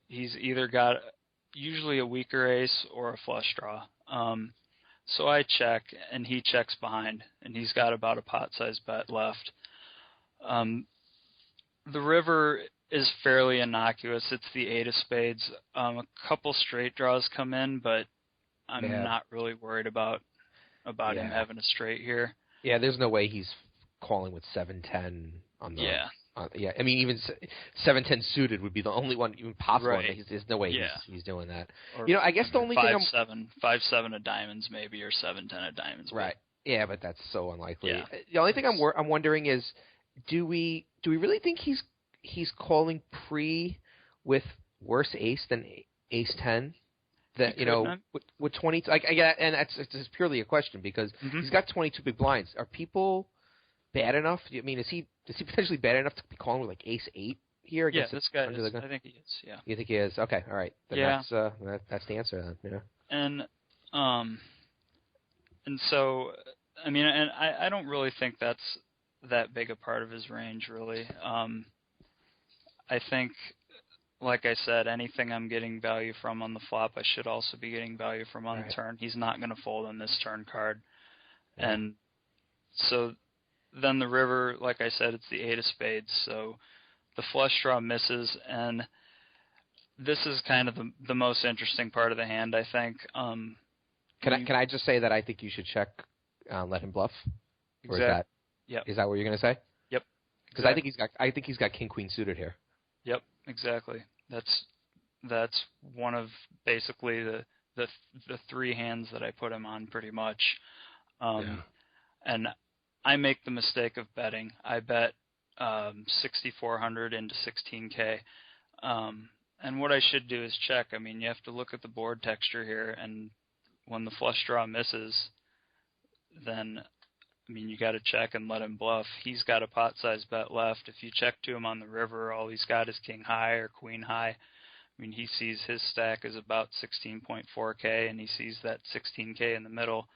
he's either got usually a weaker ace or a flush draw. So I check, and he checks behind, and he's got about a pot-sized bet left. The river is fairly innocuous. It's the 8 of spades. A couple straight draws come in, but I'm not really worried about him having a straight here. Yeah, there's no way he's calling with 7-10 on the... Yeah. I mean, even 7-10 suited would be the only one even possible. Right. There's no way he's doing that. Or, I guess the only thing 5-7 of diamonds maybe, or 7-10 of diamonds. Right. Yeah, but that's so unlikely. Yeah. The only thing I'm wondering is, do we really think he's calling pre with worse ace than ace 10? That with 22. And it's purely a question because he's got 22 big blinds. Are people bad enough? I mean, is he potentially bad enough to be calling with like ace 8 here? Yeah, this guy is. I think he is. Yeah. You think he is? Okay, all right. Then that's the answer then. Yeah. And so, I mean, and I don't really think that's that big a part of his range, really. I think, like I said, anything I'm getting value from on the flop, I should also be getting value from on the turn. He's not going to fold on this turn card. Yeah. And so then the river, like I said, it's the 8 of spades. So the flush draw misses, and this is kind of the most interesting part of the hand, I think. Can I just say that I think you should check, let him bluff? Exactly. Is that what you're going to say? Yep. Because I think he's got king queen suited here. Yep, exactly. That's one of basically the 3 hands that I put him on pretty much. And I make the mistake of betting. I bet 6,400 into 16K. And what I should do is check. I mean, you have to look at the board texture here, and when the flush draw misses, then I mean, you got to check and let him bluff. He's got a pot-sized bet left. If you check to him on the river, all he's got is king high or queen high. I mean, he sees his stack is about 16.4K, and he sees that 16K in the middle.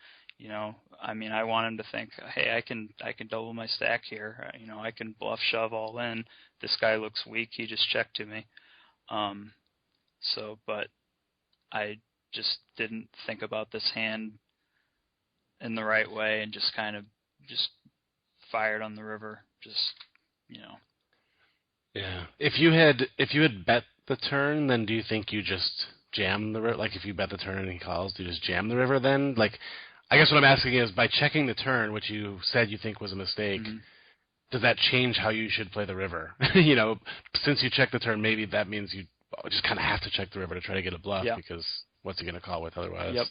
I mean, I want him to think, hey, I can double my stack here. I can bluff shove all in. This guy looks weak. He just checked to me. But I just didn't think about this hand in the right way and just kind of fired on the river. Yeah. If you had bet the turn, then do you think you just jam the river? Like if you bet the turn and he calls, do you just jam the river then? Like, I guess what I'm asking is, by checking the turn, which you said you think was a mistake, does that change how you should play the river? Since you checked the turn, maybe that means you just kind of have to check the river to try to get a bluff because what's he going to call with otherwise? Yep.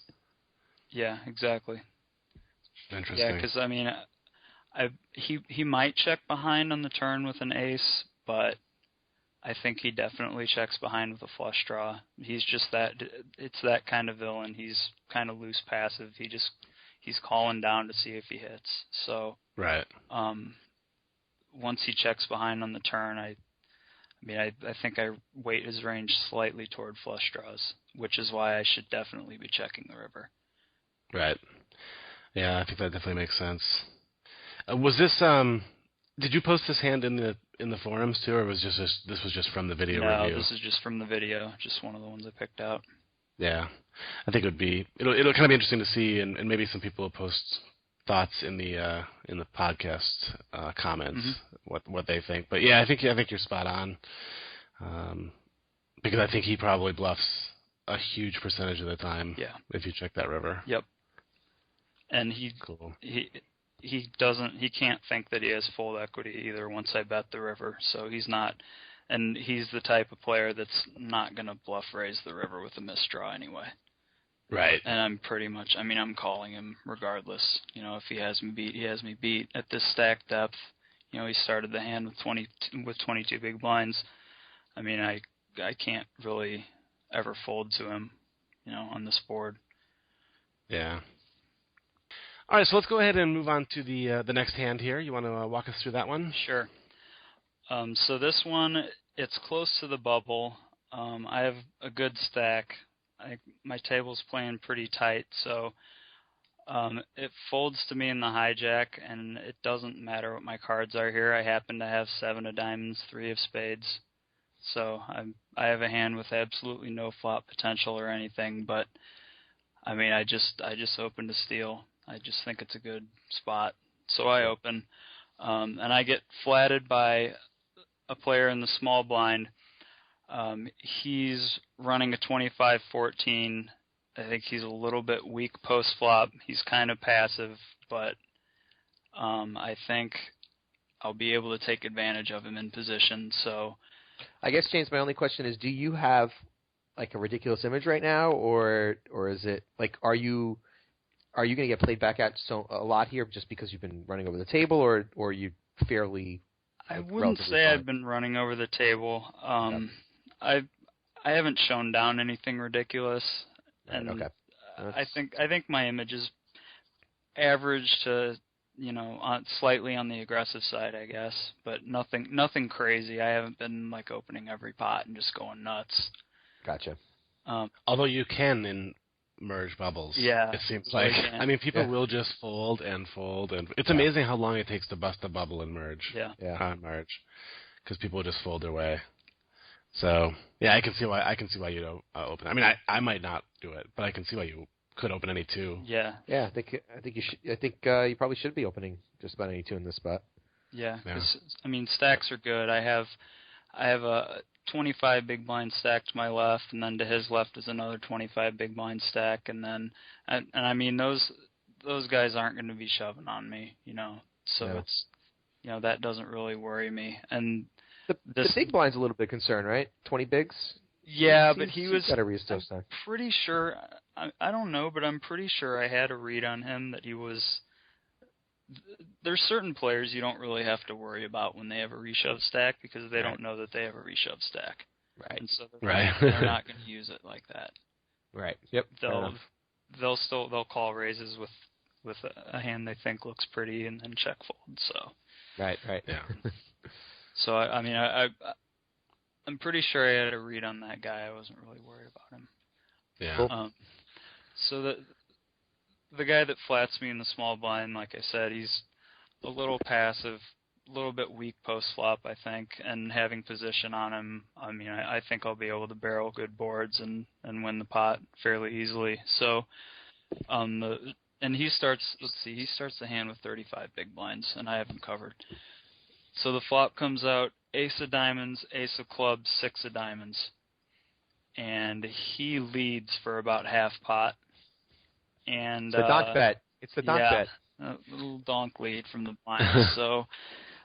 Yeah, exactly. Interesting. Yeah, because I mean, he might check behind on the turn with an ace, but I think he definitely checks behind with a flush draw. He's just it's that kind of villain. He's kind of loose passive. He's calling down to see if he hits. So right. Once he checks behind on the turn, I think I weight his range slightly toward flush draws, which is why I should definitely be checking the river. Right. Yeah, I think that definitely makes sense. Was this did you post this hand in the forums too, or was this was just from the video review? No, this is just from the video, just one of the ones I picked out. Yeah, I think it'll kind of be interesting to see, and maybe some people will post thoughts in the podcast comments what they think. But yeah, I think you're spot on, because I think he probably bluffs a huge percentage of the time. Yeah. If you check that river. Yep. And he can't think that he has full equity either once I bet the river. So he's not, and he's the type of player that's not going to bluff raise the river with a misdraw anyway. Right. And I'm calling him regardless. If he has me beat, he has me beat. At this stack depth, he started the hand with 22 big blinds. I can't really ever fold to him, on this board. Yeah. All right, so let's go ahead and move on to the next hand here. You want to walk us through that one? Sure. So this one, it's close to the bubble. I have a good stack. My table's playing pretty tight, so it folds to me in the hijack, and it doesn't matter what my cards are here. I happen to have 7 of diamonds, 3 of spades. So I have a hand with absolutely no flop potential or anything, but I just open to steal. I just think it's a good spot. So I open, and I get flatted by a player in the small blind. He's running a 25-14. I think he's a little bit weak post-flop. He's kind of passive, but I think I'll be able to take advantage of him in position. So I guess, James, my only question is, do you have like a ridiculous image right now, or is it like, are you going to get played back at a lot here just because you've been running over the table, or are you fairly? I wouldn't say fine? I've been running over the table. I haven't shown down anything ridiculous, and okay. I think my image is average to slightly on the aggressive side, I guess, but nothing crazy. I haven't been like opening every pot and just going nuts. Gotcha. Although you can in merge bubbles. Yeah. It seems like. People will just fold and fold, and it's amazing how long it takes to bust a bubble in merge. Yeah. Merge, because people just fold their way. So yeah, I can see why you don't open. I might not do it, but I can see why you could open any 2. Yeah. Yeah, I think you should. I think you probably should be opening just about any 2 in this spot. Yeah. Stacks are good. I have a 25 big blind stack to my left, and then to his left is another 25 big blind stack, and then those guys aren't going to be shoving on me, So it's that doesn't really worry me. And the big blind's a little bit concerned, right? 20 bigs. Yeah, but he was. I'm pretty sure. I don't know, but I'm pretty sure I had a read on him that he was. There's certain players you don't really have to worry about when they have a reshove stack because they don't know that they have a reshove stack. Right. And so they're not going to use it like that. Right. Yep. They'll call raises with a hand they think looks pretty and then check fold. So. Right. Yeah. So I'm pretty sure I had a read on that guy. I wasn't really worried about him. Yeah. Cool. So the guy that flats me in the small blind, like I said, he's a little passive, a little bit weak post-flop, I think, and having position on him, I think I'll be able to barrel good boards and win the pot fairly easily. So, and he starts the hand with 35 big blinds, and I have him covered. So the flop comes out, ace of diamonds, ace of clubs, 6 of diamonds, and he leads for about half pot. And it's the donk bet. It's the donk bet. A little donk lead from the blind. So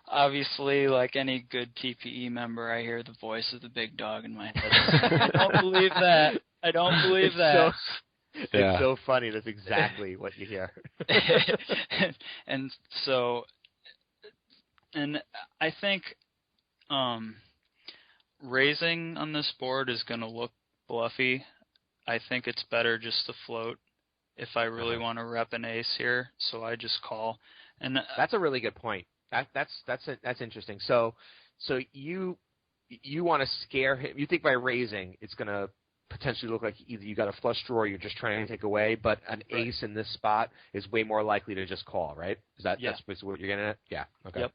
obviously, like any good TPE member, I hear the voice of the big dog in my head. I don't believe that. It's so funny. That's exactly what you hear. And I think raising on this board is going to look bluffy. I think it's better just to float if I really want to rep an ace here. So I just call. And that's a really good point. That's interesting. So you want to scare him. You think by raising it's going to potentially look like either you got a flush draw or you're just trying to take away, but an ace in this spot is way more likely to just call, right? That's basically what you're getting at? Yeah. Okay.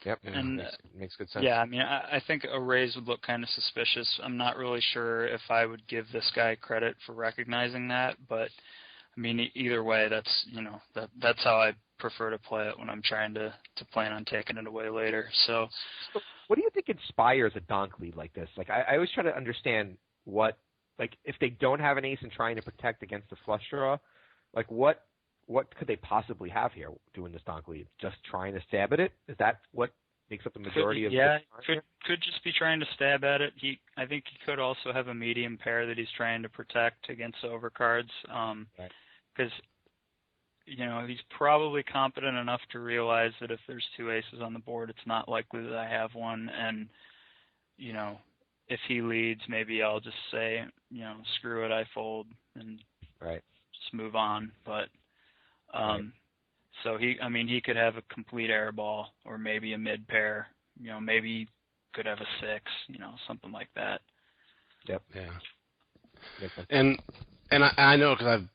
Yep. And makes good sense. Yeah, I mean, I think a raise would look kind of suspicious. I'm not really sure if I would give this guy credit for recognizing that, but I mean, either way, that's how I prefer to play it when I'm trying to plan on taking it away later. So what do you think inspires a donk lead like this? Like, I always try to understand what, like, if they don't have an ace and trying to protect against the flush draw, like what could they possibly have here doing this donk lead? Just trying to stab at it? Is that what makes up the majority of the time could just be trying to stab at it. I think he could also have a medium pair that he's trying to protect against overcards. Because he's probably competent enough to realize that if there's two aces on the board, it's not likely that I have one. And if he leads, maybe I'll just say, screw it, I fold and just move on. But so he could have a complete air ball or maybe a mid pair. Maybe he could have a 6, something like that. Yep. Yeah. And I know because I've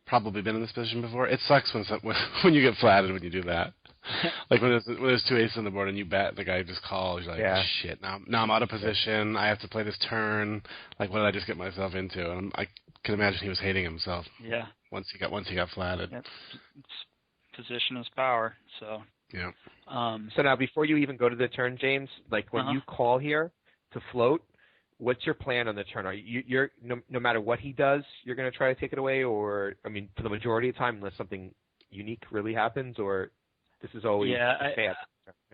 probably been in this position before. It sucks when you get flatted when you do that. Like when there's two aces on the board and you bet, the guy just calls. You're like, shit. Now I'm out of position. I have to play this turn. Like, what did I just get myself into? And I can imagine he was hating himself. Yeah. Once he got flatted. Yep. Position is power. So. Yeah. So now, before you even go to the turn, James, like when you call here to float, what's your plan on the turn? Are you're no matter what he does, you're going to try to take it away, or for the majority of the time, unless something unique really happens, or this is always bad?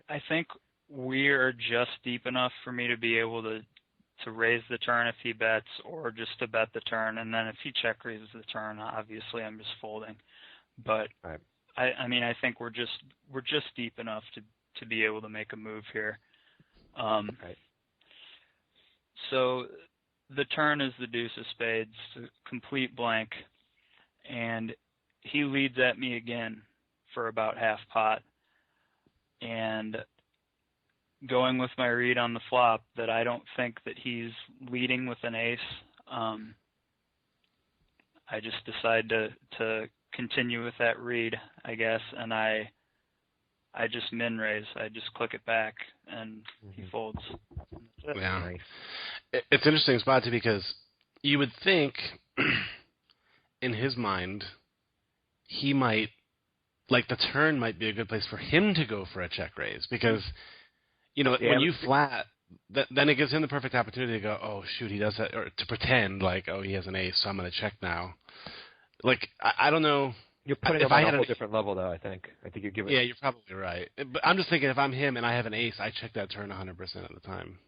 I think we're just deep enough for me to be able to raise the turn if he bets, or just to bet the turn, and then if he check raises the turn, obviously I'm just folding. But I think we're just deep enough to be able to make a move here. So the turn is the deuce of spades, complete blank, and he leads at me again for about half pot, and going with my read on the flop that I don't think that he's leading with an ace, I just decide to continue with that read, I guess, and I just min raise. I just click it back, and he folds. That's it. Yeah. Nice. It's an interesting spot, too, because you would think, in his mind, he might, like, the turn might be a good place for him to go for a check raise, because, when you flat, then it gives him the perfect opportunity to go, oh, shoot, he does that, or to pretend like, oh, he has an ace, so I'm going to check now. Like, I don't know. You're putting him on a whole different level, though, I think. I think you're giving. Yeah, you're probably right. But I'm just thinking, if I'm him and I have an ace, I check that turn 100% of the time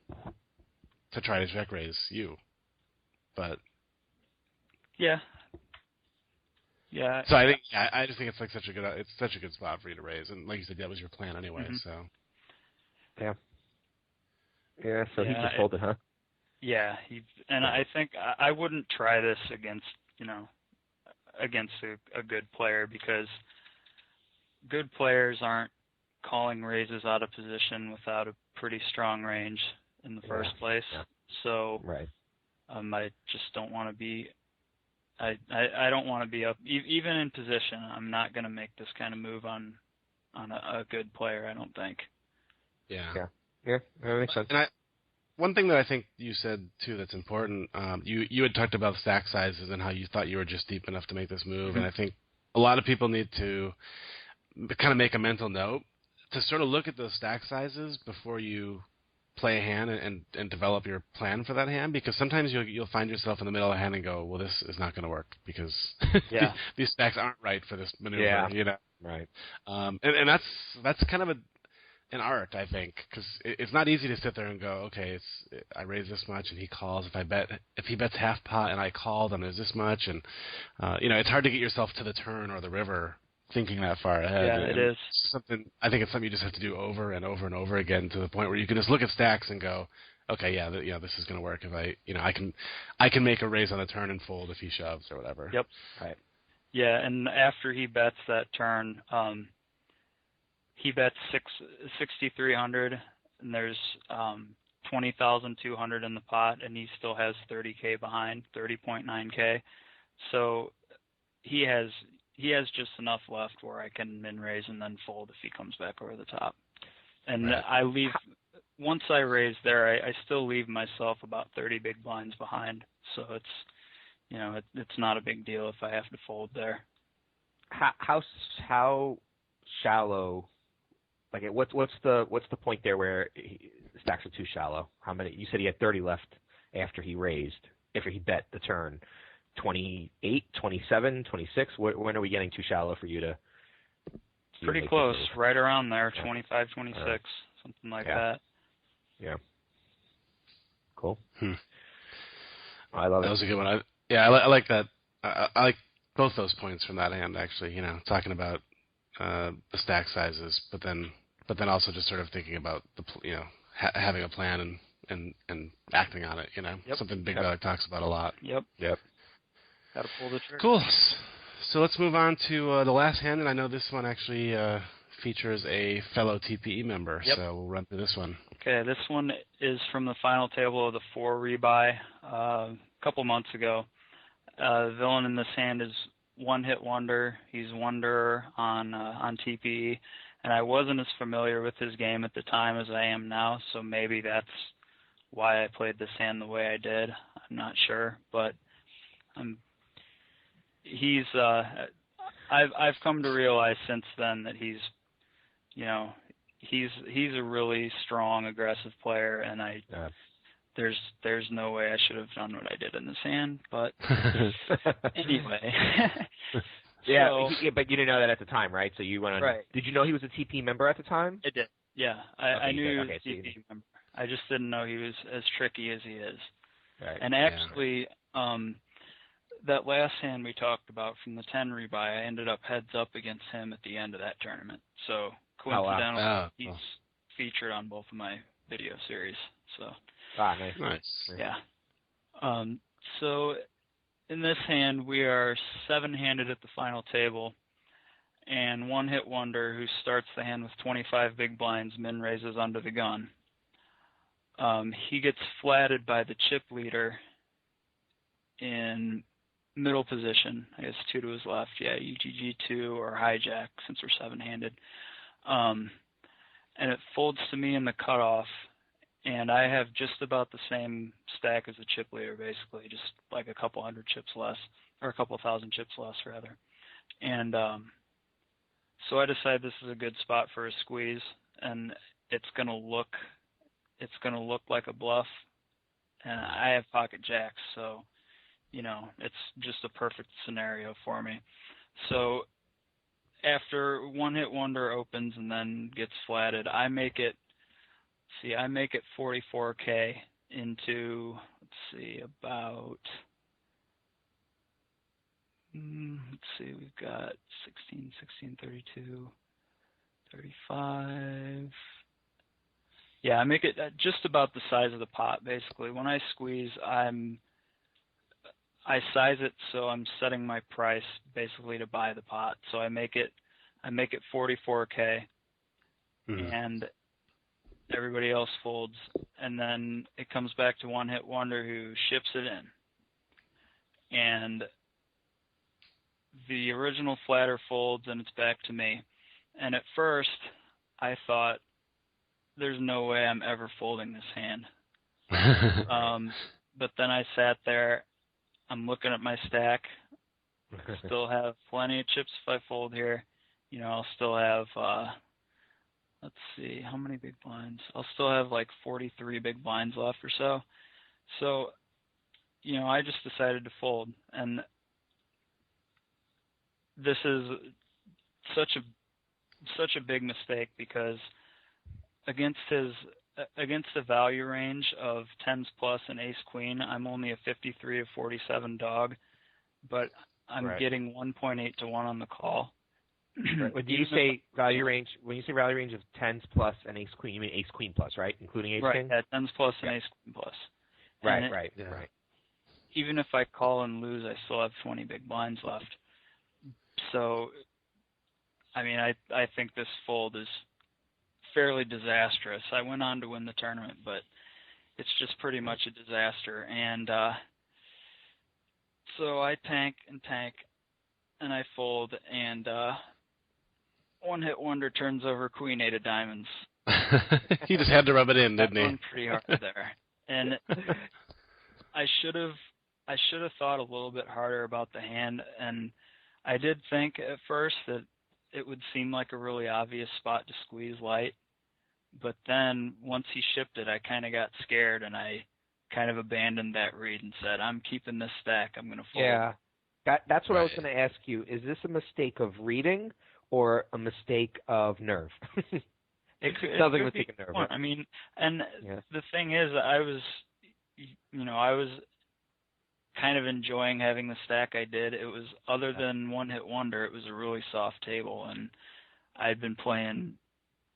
to try to check raise you. But yeah. So I think I just think it's such a good spot for you to raise, and like you said, that was your plan anyway. Mm-hmm. So yeah. So he just folded, huh? Yeah, and I think I wouldn't try this against a good player, because good players aren't calling raises out of position without a pretty strong range in the first place. Yeah. So I just don't want to be I don't want to be up even in position. I'm not going to make this kind of move on a good player, I don't think. Yeah, that makes sense. And one thing that I think you said, too, that's important, you had talked about stack sizes and how you thought you were just deep enough to make this move, and I think a lot of people need to kind of make a mental note to sort of look at those stack sizes before you play a hand and develop your plan for that hand, because sometimes you'll find yourself in the middle of a hand and go, well, this is not going to work because these stacks aren't right for this maneuver, Right. And that's kind of an art, I think, because it's not easy to sit there and go, okay, I raise this much and he calls. If he bets half pot and I call, then there's this much, and it's hard to get yourself to the turn or the river thinking that far ahead. Yeah, it is. I think it's something you just have to do over and over and over again, to the point where you can just look at stacks and go, okay, this is going to work if I can make a raise on the turn and fold if he shoves or whatever. Yep. Right. Yeah, and after he bets that turn, he bets 6,300, and there's 20,200 in the pot, and he still has 30K behind, 30.9K. So he has just enough left where I can min raise and then fold if he comes back over the top. And Right. I leave, once I raise there, I still leave myself about 30 big blinds behind. So it's not a big deal if I have to fold there. How shallow? Like, what's the point there where the stacks are too shallow? How many? You said he had 30 left after he bet the turn. 28, 27, 26? When are we getting too shallow for you to? Pretty close, right around there, 25, 26, something like that. Yeah. Cool. I love it. That was a good one. I like that. I like both those points from that hand, actually. Talking about the stack sizes, but then also just sort of thinking about having a plan and acting on it. Something Big Brother talks about a lot. Yep. Got to pull the trigger. Cool. So let's move on to the last hand, and I know this one actually features a fellow TPE member, so we'll run through this one. Okay, this one is from the final table of the 4 rebuy a couple months ago. The villain in this hand is One Hit Wonder. He's Wonder on TPE, and I wasn't as familiar with his game at the time as I am now, so maybe that's why I played this hand the way I did. I'm not sure, but I've come to realize since then that he's a really strong, aggressive player, and there's no way I should have done what I did in this hand. But anyway, but you didn't know that at the time, right? So you went on. Right. Did you know he was a TP member at the time? I did. Yeah, I knew he was a TP member. I just didn't know he was as tricky as he is. Right. And actually, that last hand we talked about from the 10 rebuy, I ended up heads up against him at the end of that tournament. So coincidentally, he's featured on both of my video series. So nice. Yeah. So in this hand, we are 7-handed at the final table, and One Hit Wonder, who starts the hand with 25 big blinds, min raises under the gun. He gets flatted by the chip leader in middle position. I guess 2 to his left. Yeah, UGG2 or hijack since we're 7-handed. And it folds to me in the cutoff, and I have just about the same stack as the chip leader, basically, just like a couple hundred chips less, or a couple thousand chips less, rather. And so I decided this is a good spot for a squeeze, and it's gonna look like a bluff, and I have pocket jacks, so it's just a perfect scenario for me. So after One Hit Wonder opens and then gets flatted, I make it 44K into, we've got 16, 32, 35. Yeah, I make it just about the size of the pot, basically. When I squeeze, I size it so I'm setting my price basically to buy the pot. So I make it 44K, and everybody else folds, and then it comes back to One Hit Wonder, who ships it in, and the original flatter folds, and it's back to me. And at first, I thought, there's no way I'm ever folding this hand. But then I sat there, I'm looking at my stack, still have plenty of chips if I fold here. I'll still have, let's see, how many big blinds? I'll still have like 43 big blinds left or so. So, I just decided to fold. And this is such a big mistake, because against the value range of 10s plus and ace queen, I'm only a 53 of 47 dog, but I'm getting 1.8 to 1 on the call. Right. When you say value range of 10s plus and ace queen, you mean ace queen plus, right? Including ace king? Right, yeah, 10s plus and ace queen plus. Right. Even if I call and lose, I still have 20 big blinds left. So, I mean, I think this fold is fairly disastrous. I went on to win the tournament, but it's just pretty much a disaster. And so I tank, and I fold, and one hit wonder turns over Queen 8 of diamonds. He just had to rub it in, didn't he? That went pretty hard there. And I should have thought a little bit harder about the hand, and I did think at first that it would seem like a really obvious spot to squeeze light, but then once he shipped it, I kind of got scared, and I kind of abandoned that read and said, I'm keeping this stack, I'm going to fold. Yeah, that's what I was going to ask you. Is this a mistake of reading or a mistake of nerve? It sounds like a mistake of nerve. Right? I mean, and the thing is, I was kind of enjoying having the stack I did. It was, other than one hit wonder, it was a really soft table, and I'd been playing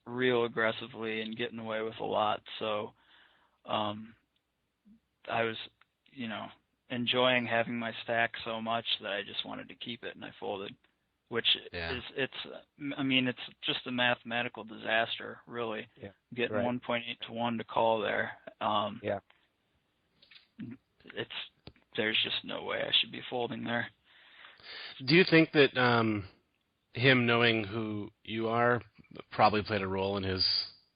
real aggressively and getting away with a lot. So I was, enjoying having my stack so much that I just wanted to keep it, and I folded, which is, it's just a mathematical disaster, really. Yeah. Getting 1.8 to 1 to call there. There's just no way I should be folding there. Do you think that him knowing who you are probably played a role in his...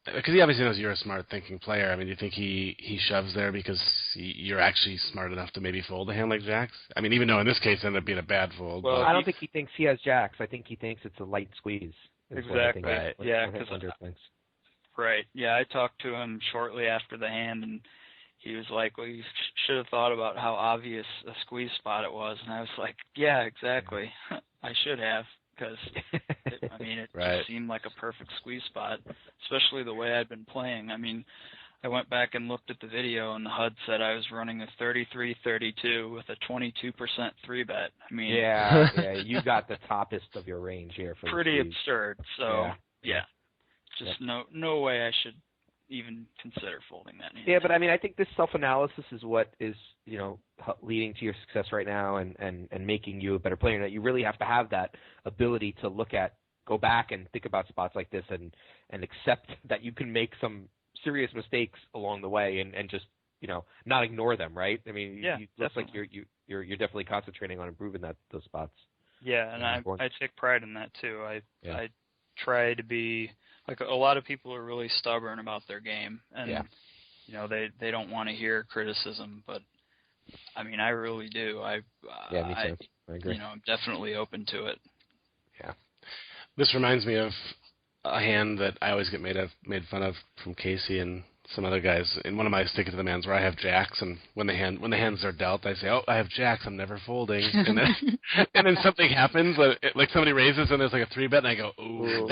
Because he obviously knows you're a smart thinking player. I mean, do you think he shoves there because you're actually smart enough to maybe fold a hand like Jacks? I mean, even though in this case it ended up being a bad fold. Well, I don't think he thinks he has Jacks. I think he thinks it's a light squeeze. Exactly. Yeah. Right. Yeah, I talked to him shortly after the hand, and he was like, well, you should have thought about how obvious a squeeze spot it was. And I was like, yeah, exactly. I should have, because, it just seemed like a perfect squeeze spot, especially the way I'd been playing. I mean, I went back and looked at the video, and the HUD said I was running a 33-32 with a 22% 3-bet. I mean, yeah, you got the toppest of your range here. For pretty absurd. So, just no way I should even consider folding that hand. Yeah, but I think this self-analysis is what is, leading to your success right now and making you a better player. That you really have to have that ability to go back and think about spots like this and accept that you can make some serious mistakes along the way and just, not ignore them, right? I mean, it looks like you're definitely concentrating on improving those spots. Yeah, and I take pride in that too. I try to be... Like, a lot of people are really stubborn about their game, and they don't want to hear criticism. But I mean, I really do. Me too. I agree. I'm definitely open to it. Yeah. This reminds me of a hand that I always get made fun of from Casey and some other guys in one of my stick it to the mans where I have Jacks, and when the hands are dealt, I say, "Oh, I have Jacks. I'm never folding." And then something happens, like somebody raises and there's like a 3-bet, and I go, "Ooh."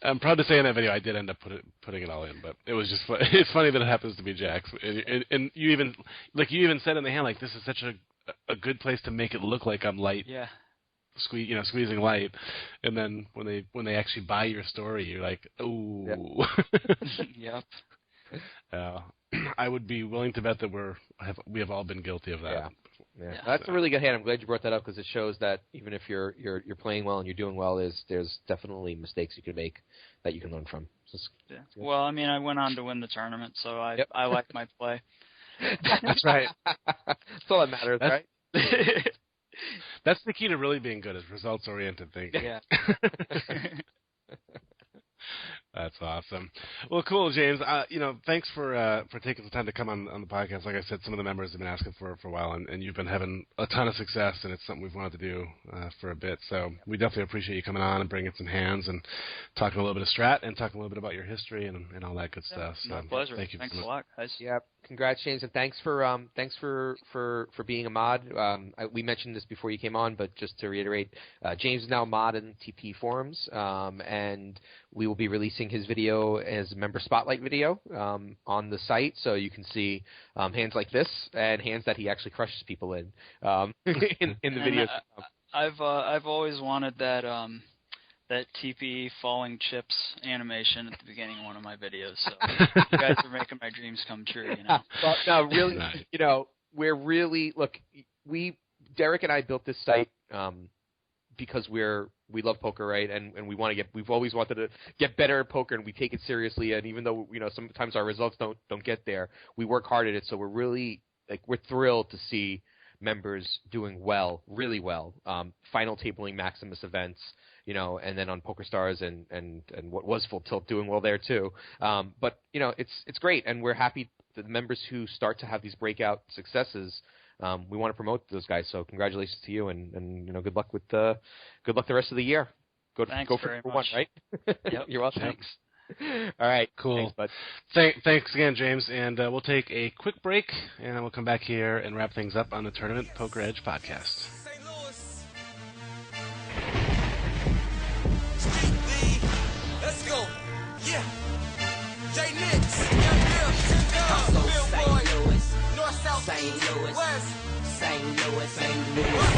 I'm proud to say in that video I did end up putting it all in, but it was just it's funny that it happens to be Jacks, and you even said in the hand, like, this is such a good place to make it look like I'm light. Yeah. Squeezing light, and then when they actually buy your story, you're like, ooh. Yep. I would be willing to bet that we have all been guilty of that. Yeah. That's a really good hand. I'm glad you brought that up because it shows that even if you're playing well and you're doing well, there's definitely mistakes you can make that you can learn from. Well, I went on to win the tournament, so I like my play. That's right. That's all that matters, right? That's the key to really being good, is results-oriented thinking. Yeah. That's awesome. Well, cool, James. Thanks for taking the time to come on the podcast. Like I said, some of the members have been asking for it for a while, and you've been having a ton of success, and it's something we've wanted to do for a bit. So we definitely appreciate you coming on and bringing some hands and talking a little bit of strat and talking a little bit about your history and all that good stuff. So my pleasure. Thank you. Thanks a lot, guys. Yeah. Congrats, James, and thanks for being a mod. We mentioned this before you came on, but just to reiterate, James is now a mod in TP forums, and we will be releasing his video as a member spotlight video on the site, so you can see hands like this and hands that he actually crushes people in the videos. I've always wanted that TP falling chips animation at the beginning of one of my videos. So you guys are making my dreams come true. Well, no, really, we're really Derek and I built this site because we're we love poker, right? And we've always wanted to get better at poker, and we take it seriously. And even though sometimes our results don't get there, we work hard at it. So we're really we're thrilled to see members doing well, really well. Final tabling Maximus events, and then on PokerStars and what was Full Tilt doing well there too. But it's great, and we're happy that the members who start to have these breakout successes. We want to promote those guys, so congratulations to you, and good luck the rest of the year. Thanks go very for much. 1, right? Yep. You're welcome. Thanks. All right, cool. Thanks, bud. Thanks again, James, and we'll take a quick break, and then we'll come back here and wrap things up on the Tournament Poker Edge podcast. Let's go. Yeah. J Nix. I'm so St. Louis. North, South, St. Louis. West. St. Louis. St. Louis.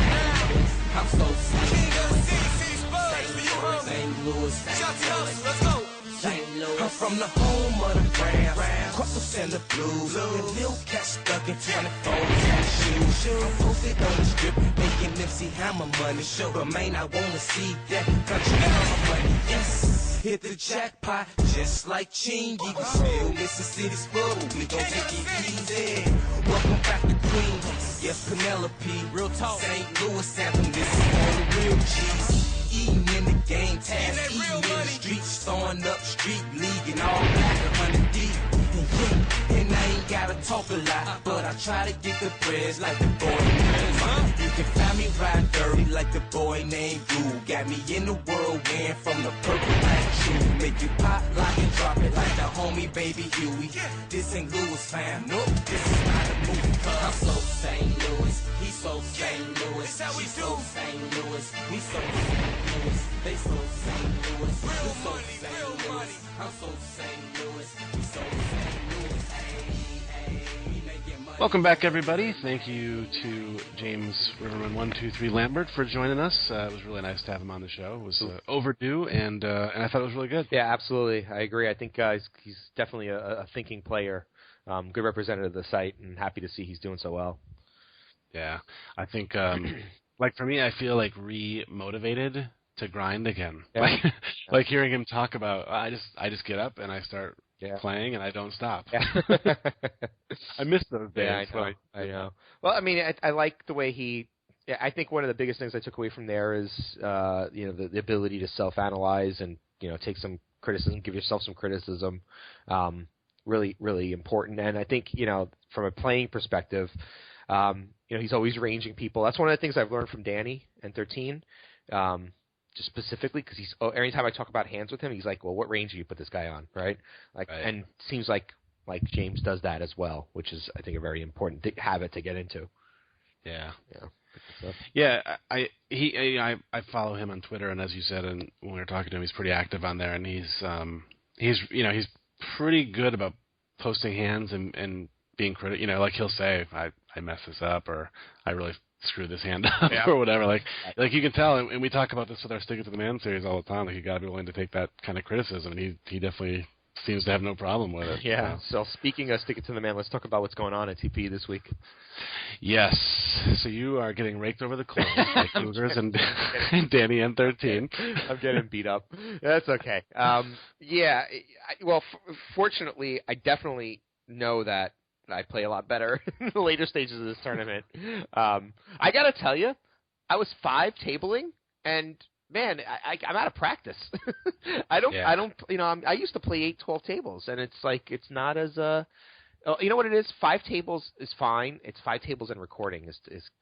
I'm so St. Louis. St. Louis. St. Louis. Let's go. St. Louis. I'm from the home of the Rams, Cardinals and the Blues. And Lil Cat stuck in 24 shoes. I'm posted on the strip, making MC Hammer money. But man, I wanna see that country Hammer money. Yes, hit the jackpot just like Chingy. We still Mississippi Spool. We gon' take it easy. Welcome back to Queens. Yes, Penelope. Real talk. St. Louis anthem. This is all the real G's. Eating in the game, task, eating in the streets, throwing up street league and all black 100 deep. And I ain't gotta talk a lot, but I try to get the prayers like the boy named You can find me riding dirty like the boy named Goo. Got me in the whirlwind from the purple black shoe. Make you pop, lock, and drop it like the homie Baby Huey. This ain't Louis fam, nope, this is not a movie. I'm so St. Louis, he's so St. Louis. This how we do. St. Louis, we so St. Louis. They so St. Louis, real money, real money. I'm so St. Louis, we so St. Louis. Welcome back, everybody. Thank you to James Rivermen123 Lambert for joining us. It was really nice to have him on the show. It was overdue, and I thought it was really good. Yeah, absolutely. I agree. I think he's definitely a thinking player, good representative of the site, and happy to see he's doing so well. Yeah, I think, for me, I feel re-motivated to grind again. Yeah. Like hearing him talk about, I just get up and I start playing and I don't stop. Yeah. I miss those days. Yeah, I know. Well, I mean, I like the way he. Yeah, I think one of the biggest things I took away from there is, the ability to self-analyze and take some criticism, give yourself some criticism. Really, really important. And I think from a playing perspective, he's always ranging people. That's one of the things I've learned from Danny and 13. Just specifically because every time I talk about hands with him, he's like, well, what range do you put this guy on, right? Right. And seems like James does that as well, which is, I think, a very important habit to get into. Yeah. Yeah. Yeah, I follow him on Twitter, and as you said, and when we were talking to him, he's pretty active on there, and he's pretty good about posting hands and being critical. Like he'll say, I messed this up, or I really screw this hand up, or whatever. Like you can tell, and we talk about this with our Stick It to the Man series all the time. Like you got to be willing to take that kind of criticism, and he definitely seems to have no problem with it. Yeah. So speaking of Stick It to the Man, let's talk about what's going on at TP this week. Yes. So you are getting raked over the coals by Cougars and Danny N13. I'm getting beat up. That's okay. Fortunately, I definitely know that I play a lot better in the later stages of this tournament. I got to tell you, I was 5 tabling, and man, I'm out of practice. I used to play 8, 12 tables, and it's not as you know what it is? 5 tables is fine. It's 5 tables and recording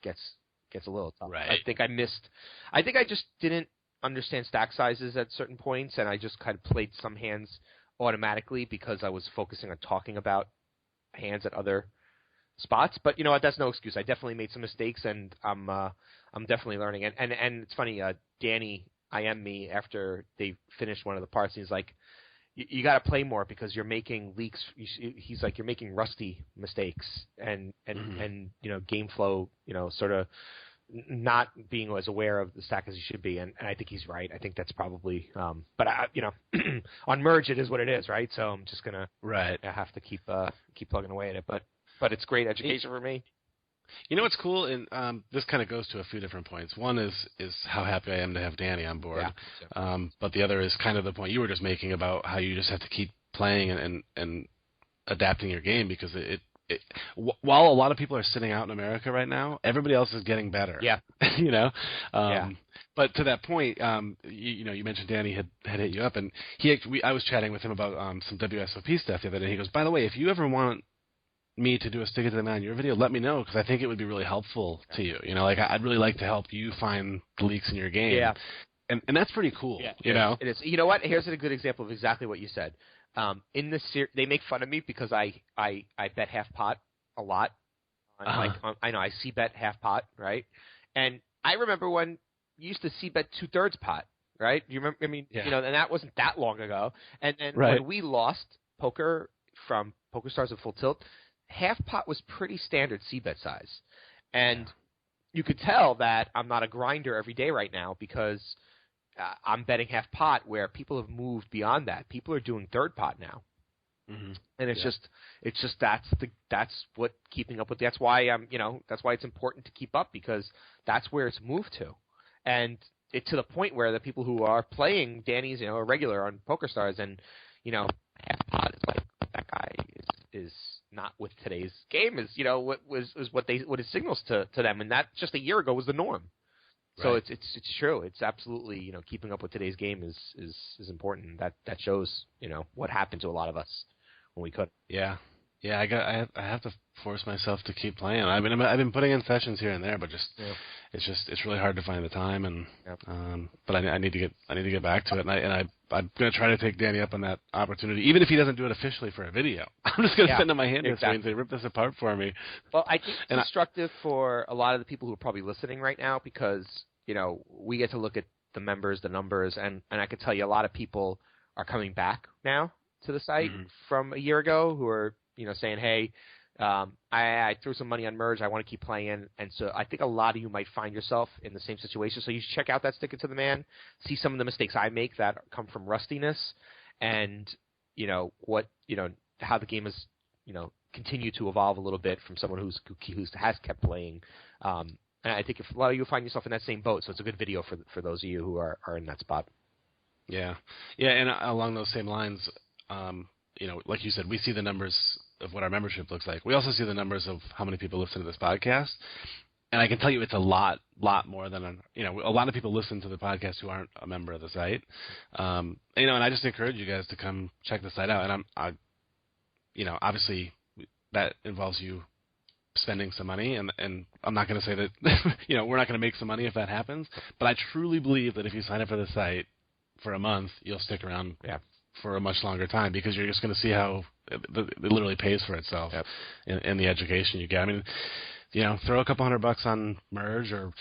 gets a little tough. Right. I think I just didn't understand stack sizes at certain points, and I just kind of played some hands automatically because I was focusing on talking about hands at other spots. But you know what? That's no excuse. I definitely made some mistakes, and I'm definitely learning. And it's funny. Danny IM'd me after they finished one of the parts. And he's like, "You got to play more because you're making leaks." He's like, "You're making rusty mistakes, and game flow, sort of not being as aware of the stack as you should be." And I think he's right. I think that's probably. But on merge, it is what it is, right? So I'm just gonna I have to keep plugging away at it. But it's great education for me. You know what's cool, and this kind of goes to a few different points. One is how happy I am to have Danny on board, but the other is kind of the point you were just making about how you just have to keep playing and adapting your game, because while a lot of people are sitting out in America right now, everybody else is getting better. Yeah. You know? But to that point, you mentioned Danny had hit you up, and I was chatting with him about some WSOP stuff the other day. He goes, by the way, if you ever want me to do a Stick It to the Man your video, let me know, because I think it would be really helpful to you. You know, like I'd really like to help you find the leaks in your game. Yeah. And that's pretty cool. Yeah, you know? It is. You know what? Here's a good example of exactly what you said. In this series, they make fun of me because I bet half pot a lot. I know I see bet half pot, right? And I remember when you used to see bet 2/3 pot, right? You remember? I mean, and that wasn't that long ago. And when we lost poker from PokerStars at Full Tilt, half pot was pretty standard c-bet size. And you could tell that I'm not a grinder every day right now, because I'm betting half pot, where people have moved beyond that. People are doing third pot now. Mm-hmm. And it's just that's what keeping up with. That's why that's why it's important to keep up, because that's where it's moved to. And it to the point where the people who are playing Danny's, a regular on PokerStars, and half pot is like, that guy is not with today's game, is what it signals to them, and that just a year ago was the norm. Right. So it's true. It's absolutely keeping up with today's game is important. That shows what happened to a lot of us when we could. Yeah. I have to force myself to keep playing. I've been putting in sessions here and there, but it's really hard to find the time, and but I need to get back to it, and I'm going to try to take Danny up on that opportunity, even if he doesn't do it officially for a video. I'm just going to send him my hand this way and say, rip this apart for me. Well, I think it's instructive for a lot of the people who are probably listening right now, because we get to look at the members, the numbers, and I can tell you a lot of people are coming back now to the site from a year ago, who are saying, hey, I threw some money on Merge, I want to keep playing. And so I think a lot of you might find yourself in the same situation. So you should check out that Stick It to the Man, see some of the mistakes I make that come from rustiness, and how the game has continued to evolve a little bit from someone who has kept playing. And I think if a lot of you find yourself in that same boat, so it's a good video for those of you who are in that spot. Yeah, and along those same lines, like you said, we see the numbers of what our membership looks like. We also see the numbers of how many people listen to this podcast, and I can tell you it's a lot more than a lot of people listen to the podcast who aren't a member of the site. And I just encourage you guys to come check the site out. And obviously that involves you spending some money, and I'm not going to say that we're not going to make some money if that happens, but I truly believe that if you sign up for the site for a month, you'll stick around for a much longer time, because you're just going to see how it literally pays for itself in the education you get. I mean, throw a couple $100 on Merge or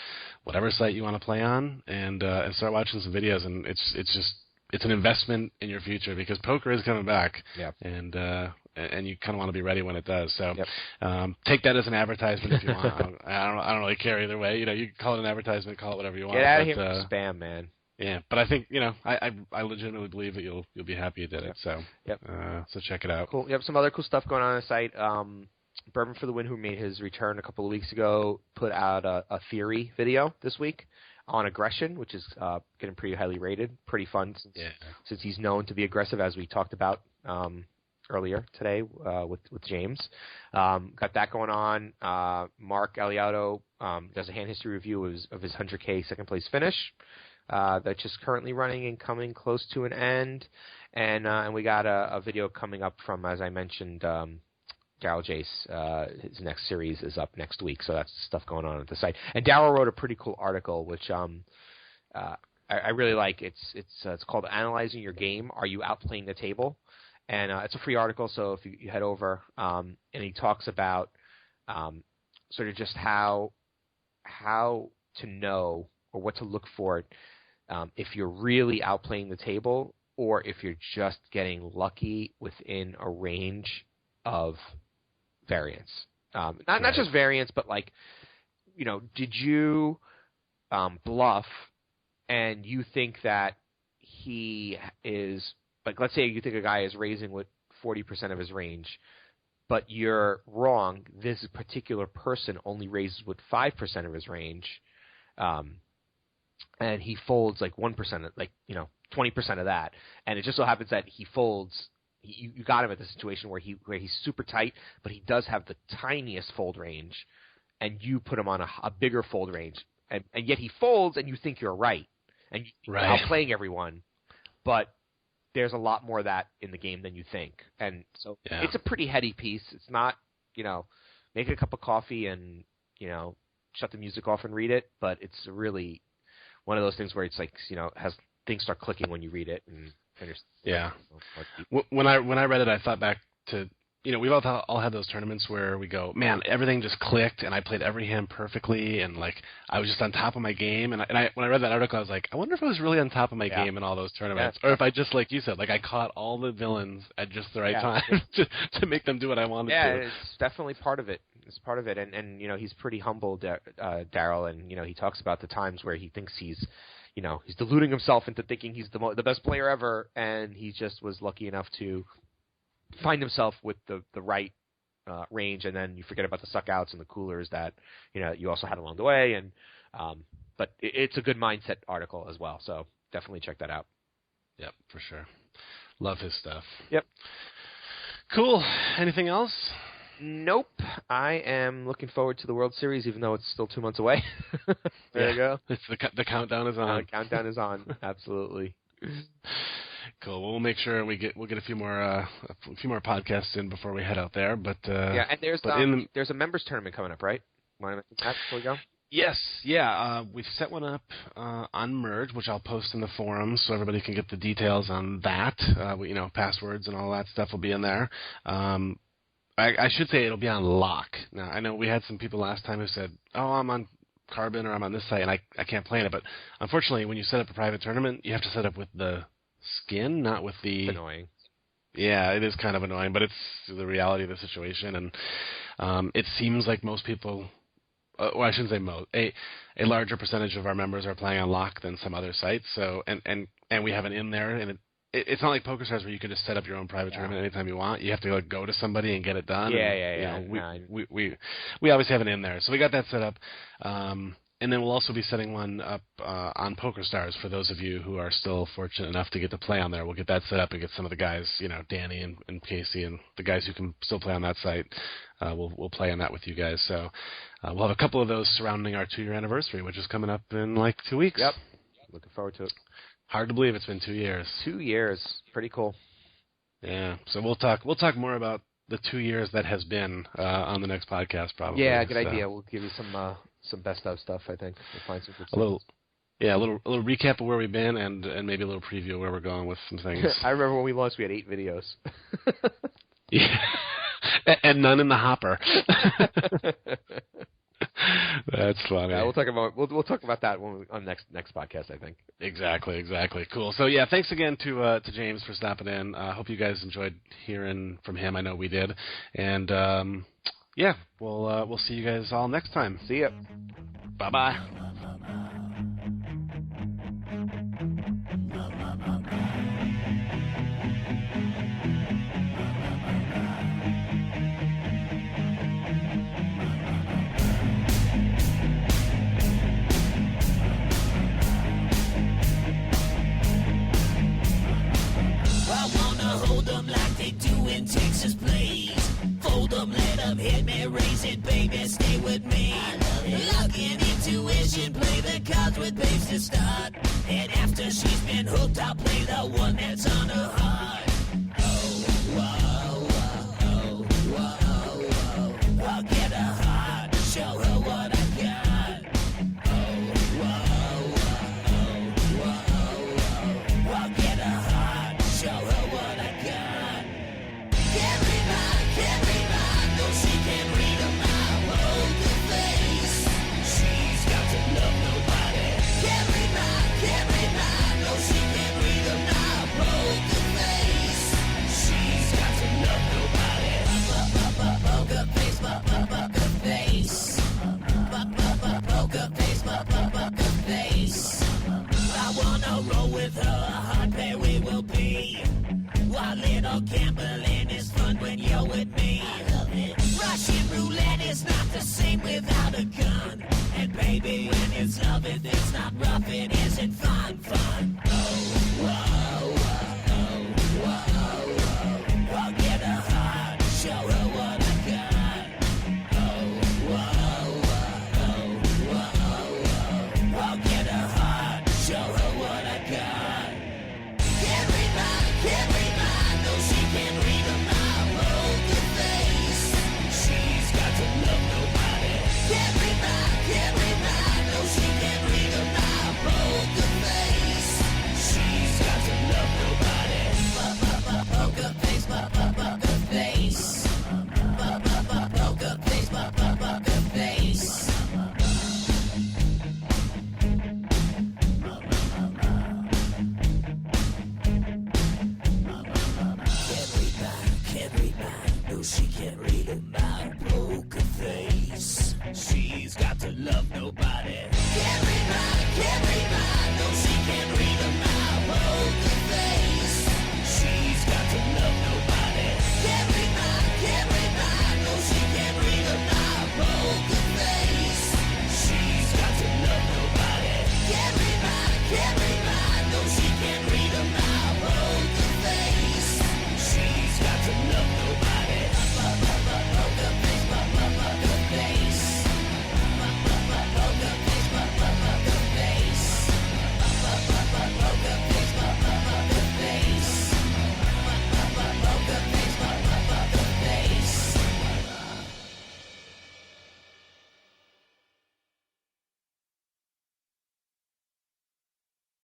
whatever site you want to play on, and start watching some videos, and it's an investment in your future, because poker is coming back, and you kind of want to be ready when it does. So take that as an advertisement if you want. I don't really care either way. You can call it an advertisement, call it whatever you want. Get out of here from spam, man. Yeah, but I think I legitimately believe that you'll be happy you did it. So so check it out. Cool. You have some other cool stuff going on the site. Bourbon for the Win, who made his return a couple of weeks ago, put out a theory video this week on aggression, which is getting pretty highly rated. Pretty fun since he's known to be aggressive, as we talked about earlier today with James. Got that going on. Mark Aliato does a hand history review of his 100K second place finish. That's just currently running and coming close to an end. And we got a video coming up from, as I mentioned, Daryl Jace. His next series is up next week, so that's stuff going on at the site. And Daryl wrote a pretty cool article, which I really like. It's called Analyzing Your Game. Are you outplaying the table? And it's a free article, so if you head over, and he talks about sort of just how to know or what to look for if you're really outplaying the table, or if you're just getting lucky within a range of variance. Not just variance, but like, did you bluff and you think that he is, like, let's say you think a guy is raising with 40% of his range. but you're wrong. This particular person only raises with 5% of his range, and he folds like 1%, 20% of that. And it just so happens that he folds. You got him at the situation where he's super tight, but he does have the tiniest fold range, and you put him on a bigger fold range, and yet he folds, and you think you're right, and you're outplaying everyone, but there's a lot more of that in the game than you think. And so it's a pretty heady piece. It's not, make a cup of coffee and, shut the music off and read it, but it's really one of those things where it's like, has things start clicking when you read it. And when I read it, I thought back to, we've all had those tournaments where we go, man, everything just clicked, and I played every hand perfectly, and like I was just on top of my game. And when I read that article, I was like, I wonder if I was really on top of my game in all those tournaments, or if I just, like you said, like I caught all the villains at just the right time to make them do what I wanted to. Yeah, it's definitely part of it. It's part of it, and he's pretty humble, Daryl, and he talks about the times where he thinks he's deluding himself into thinking he's the best player ever, and he just was lucky enough to find himself with the right range, and then you forget about the suck outs and the coolers that you also had along the way. And but it's a good mindset article as well, so definitely check that out. Yep, for sure. Love his stuff. Yep. Cool. Anything else? Nope. I am looking forward to the World Series, even though it's still 2 months away. There you go. It's the countdown is on. The countdown is on. Absolutely. Cool. We'll make sure we'll get a few more podcasts in before we head out there. But and there's a members tournament coming up, right? Want to mention that before we go? Yes. Yeah. We've set one up on Merge, which I'll post in the forums so everybody can get the details on that. Passwords and all that stuff will be in there. I should say it'll be on lock. Now, I know we had some people last time who said, oh, I'm on Carbon or I'm on this site and I can't play in it. But unfortunately, when you set up a private tournament, you have to set up with the skin, not with the... It's annoying. Yeah, it is kind of annoying, but it's the reality of the situation. And it seems like most people... well, I shouldn't say most. A larger percentage of our members are playing on lock than some other sites. So and we have an in there, and it's not like PokerStars where you can just set up your own private tournament anytime you want. You have to go to somebody and get it done. We obviously have it in there, so we got that set up. And then we'll also be setting one up on PokerStars for those of you who are still fortunate enough to get to play on there. We'll get that set up and get some of the guys, Danny and Casey and the guys who can still play on that site. We'll play on that with you guys. So we'll have a couple of those surrounding our 2-year anniversary, which is coming up in like 2 weeks. Yep. Looking forward to it. Hard to believe it's been 2 years. 2 years. Pretty cool. Yeah. So we'll talk more about the 2 years that has been on the next podcast, probably. Yeah, good idea. We'll give you some best of stuff, I think. We'll find some good stuff. A little recap of where we've been and maybe a little preview of where we're going with some things. I remember when we launched, we had 8 videos. Yeah. And none in the hopper. That's funny. Yeah, we'll talk about that on next podcast, I think. Exactly. Cool. So yeah, thanks again to James for stopping in. Hope you guys enjoyed hearing from him. I know we did. And we'll see you guys all next time. See ya. Bye-bye. Texas, please. Fold them, let them hit me, raise it, baby, stay with me. Luck and intuition, play the cards with babes to start. And after she's been hooked, I'll play the one that's on her heart. Oh, whoa, whoa, whoa, whoa. I'll get her heart, show her what I got. Oh, whoa, whoa, whoa, whoa. I'll get her heart, show her what I got. Carry mine, no she can't read a mile. Poker face, she's got to love nobody. Carry mine, no she can't read a mile. Poker face, she's got to love nobody. Poker face, poker face. Poker face, poker face. I wanna roll with her, a hot pair we will be. While little gambling is fun when you're with me. baby. When it's love, it's not rough, it isn't fun.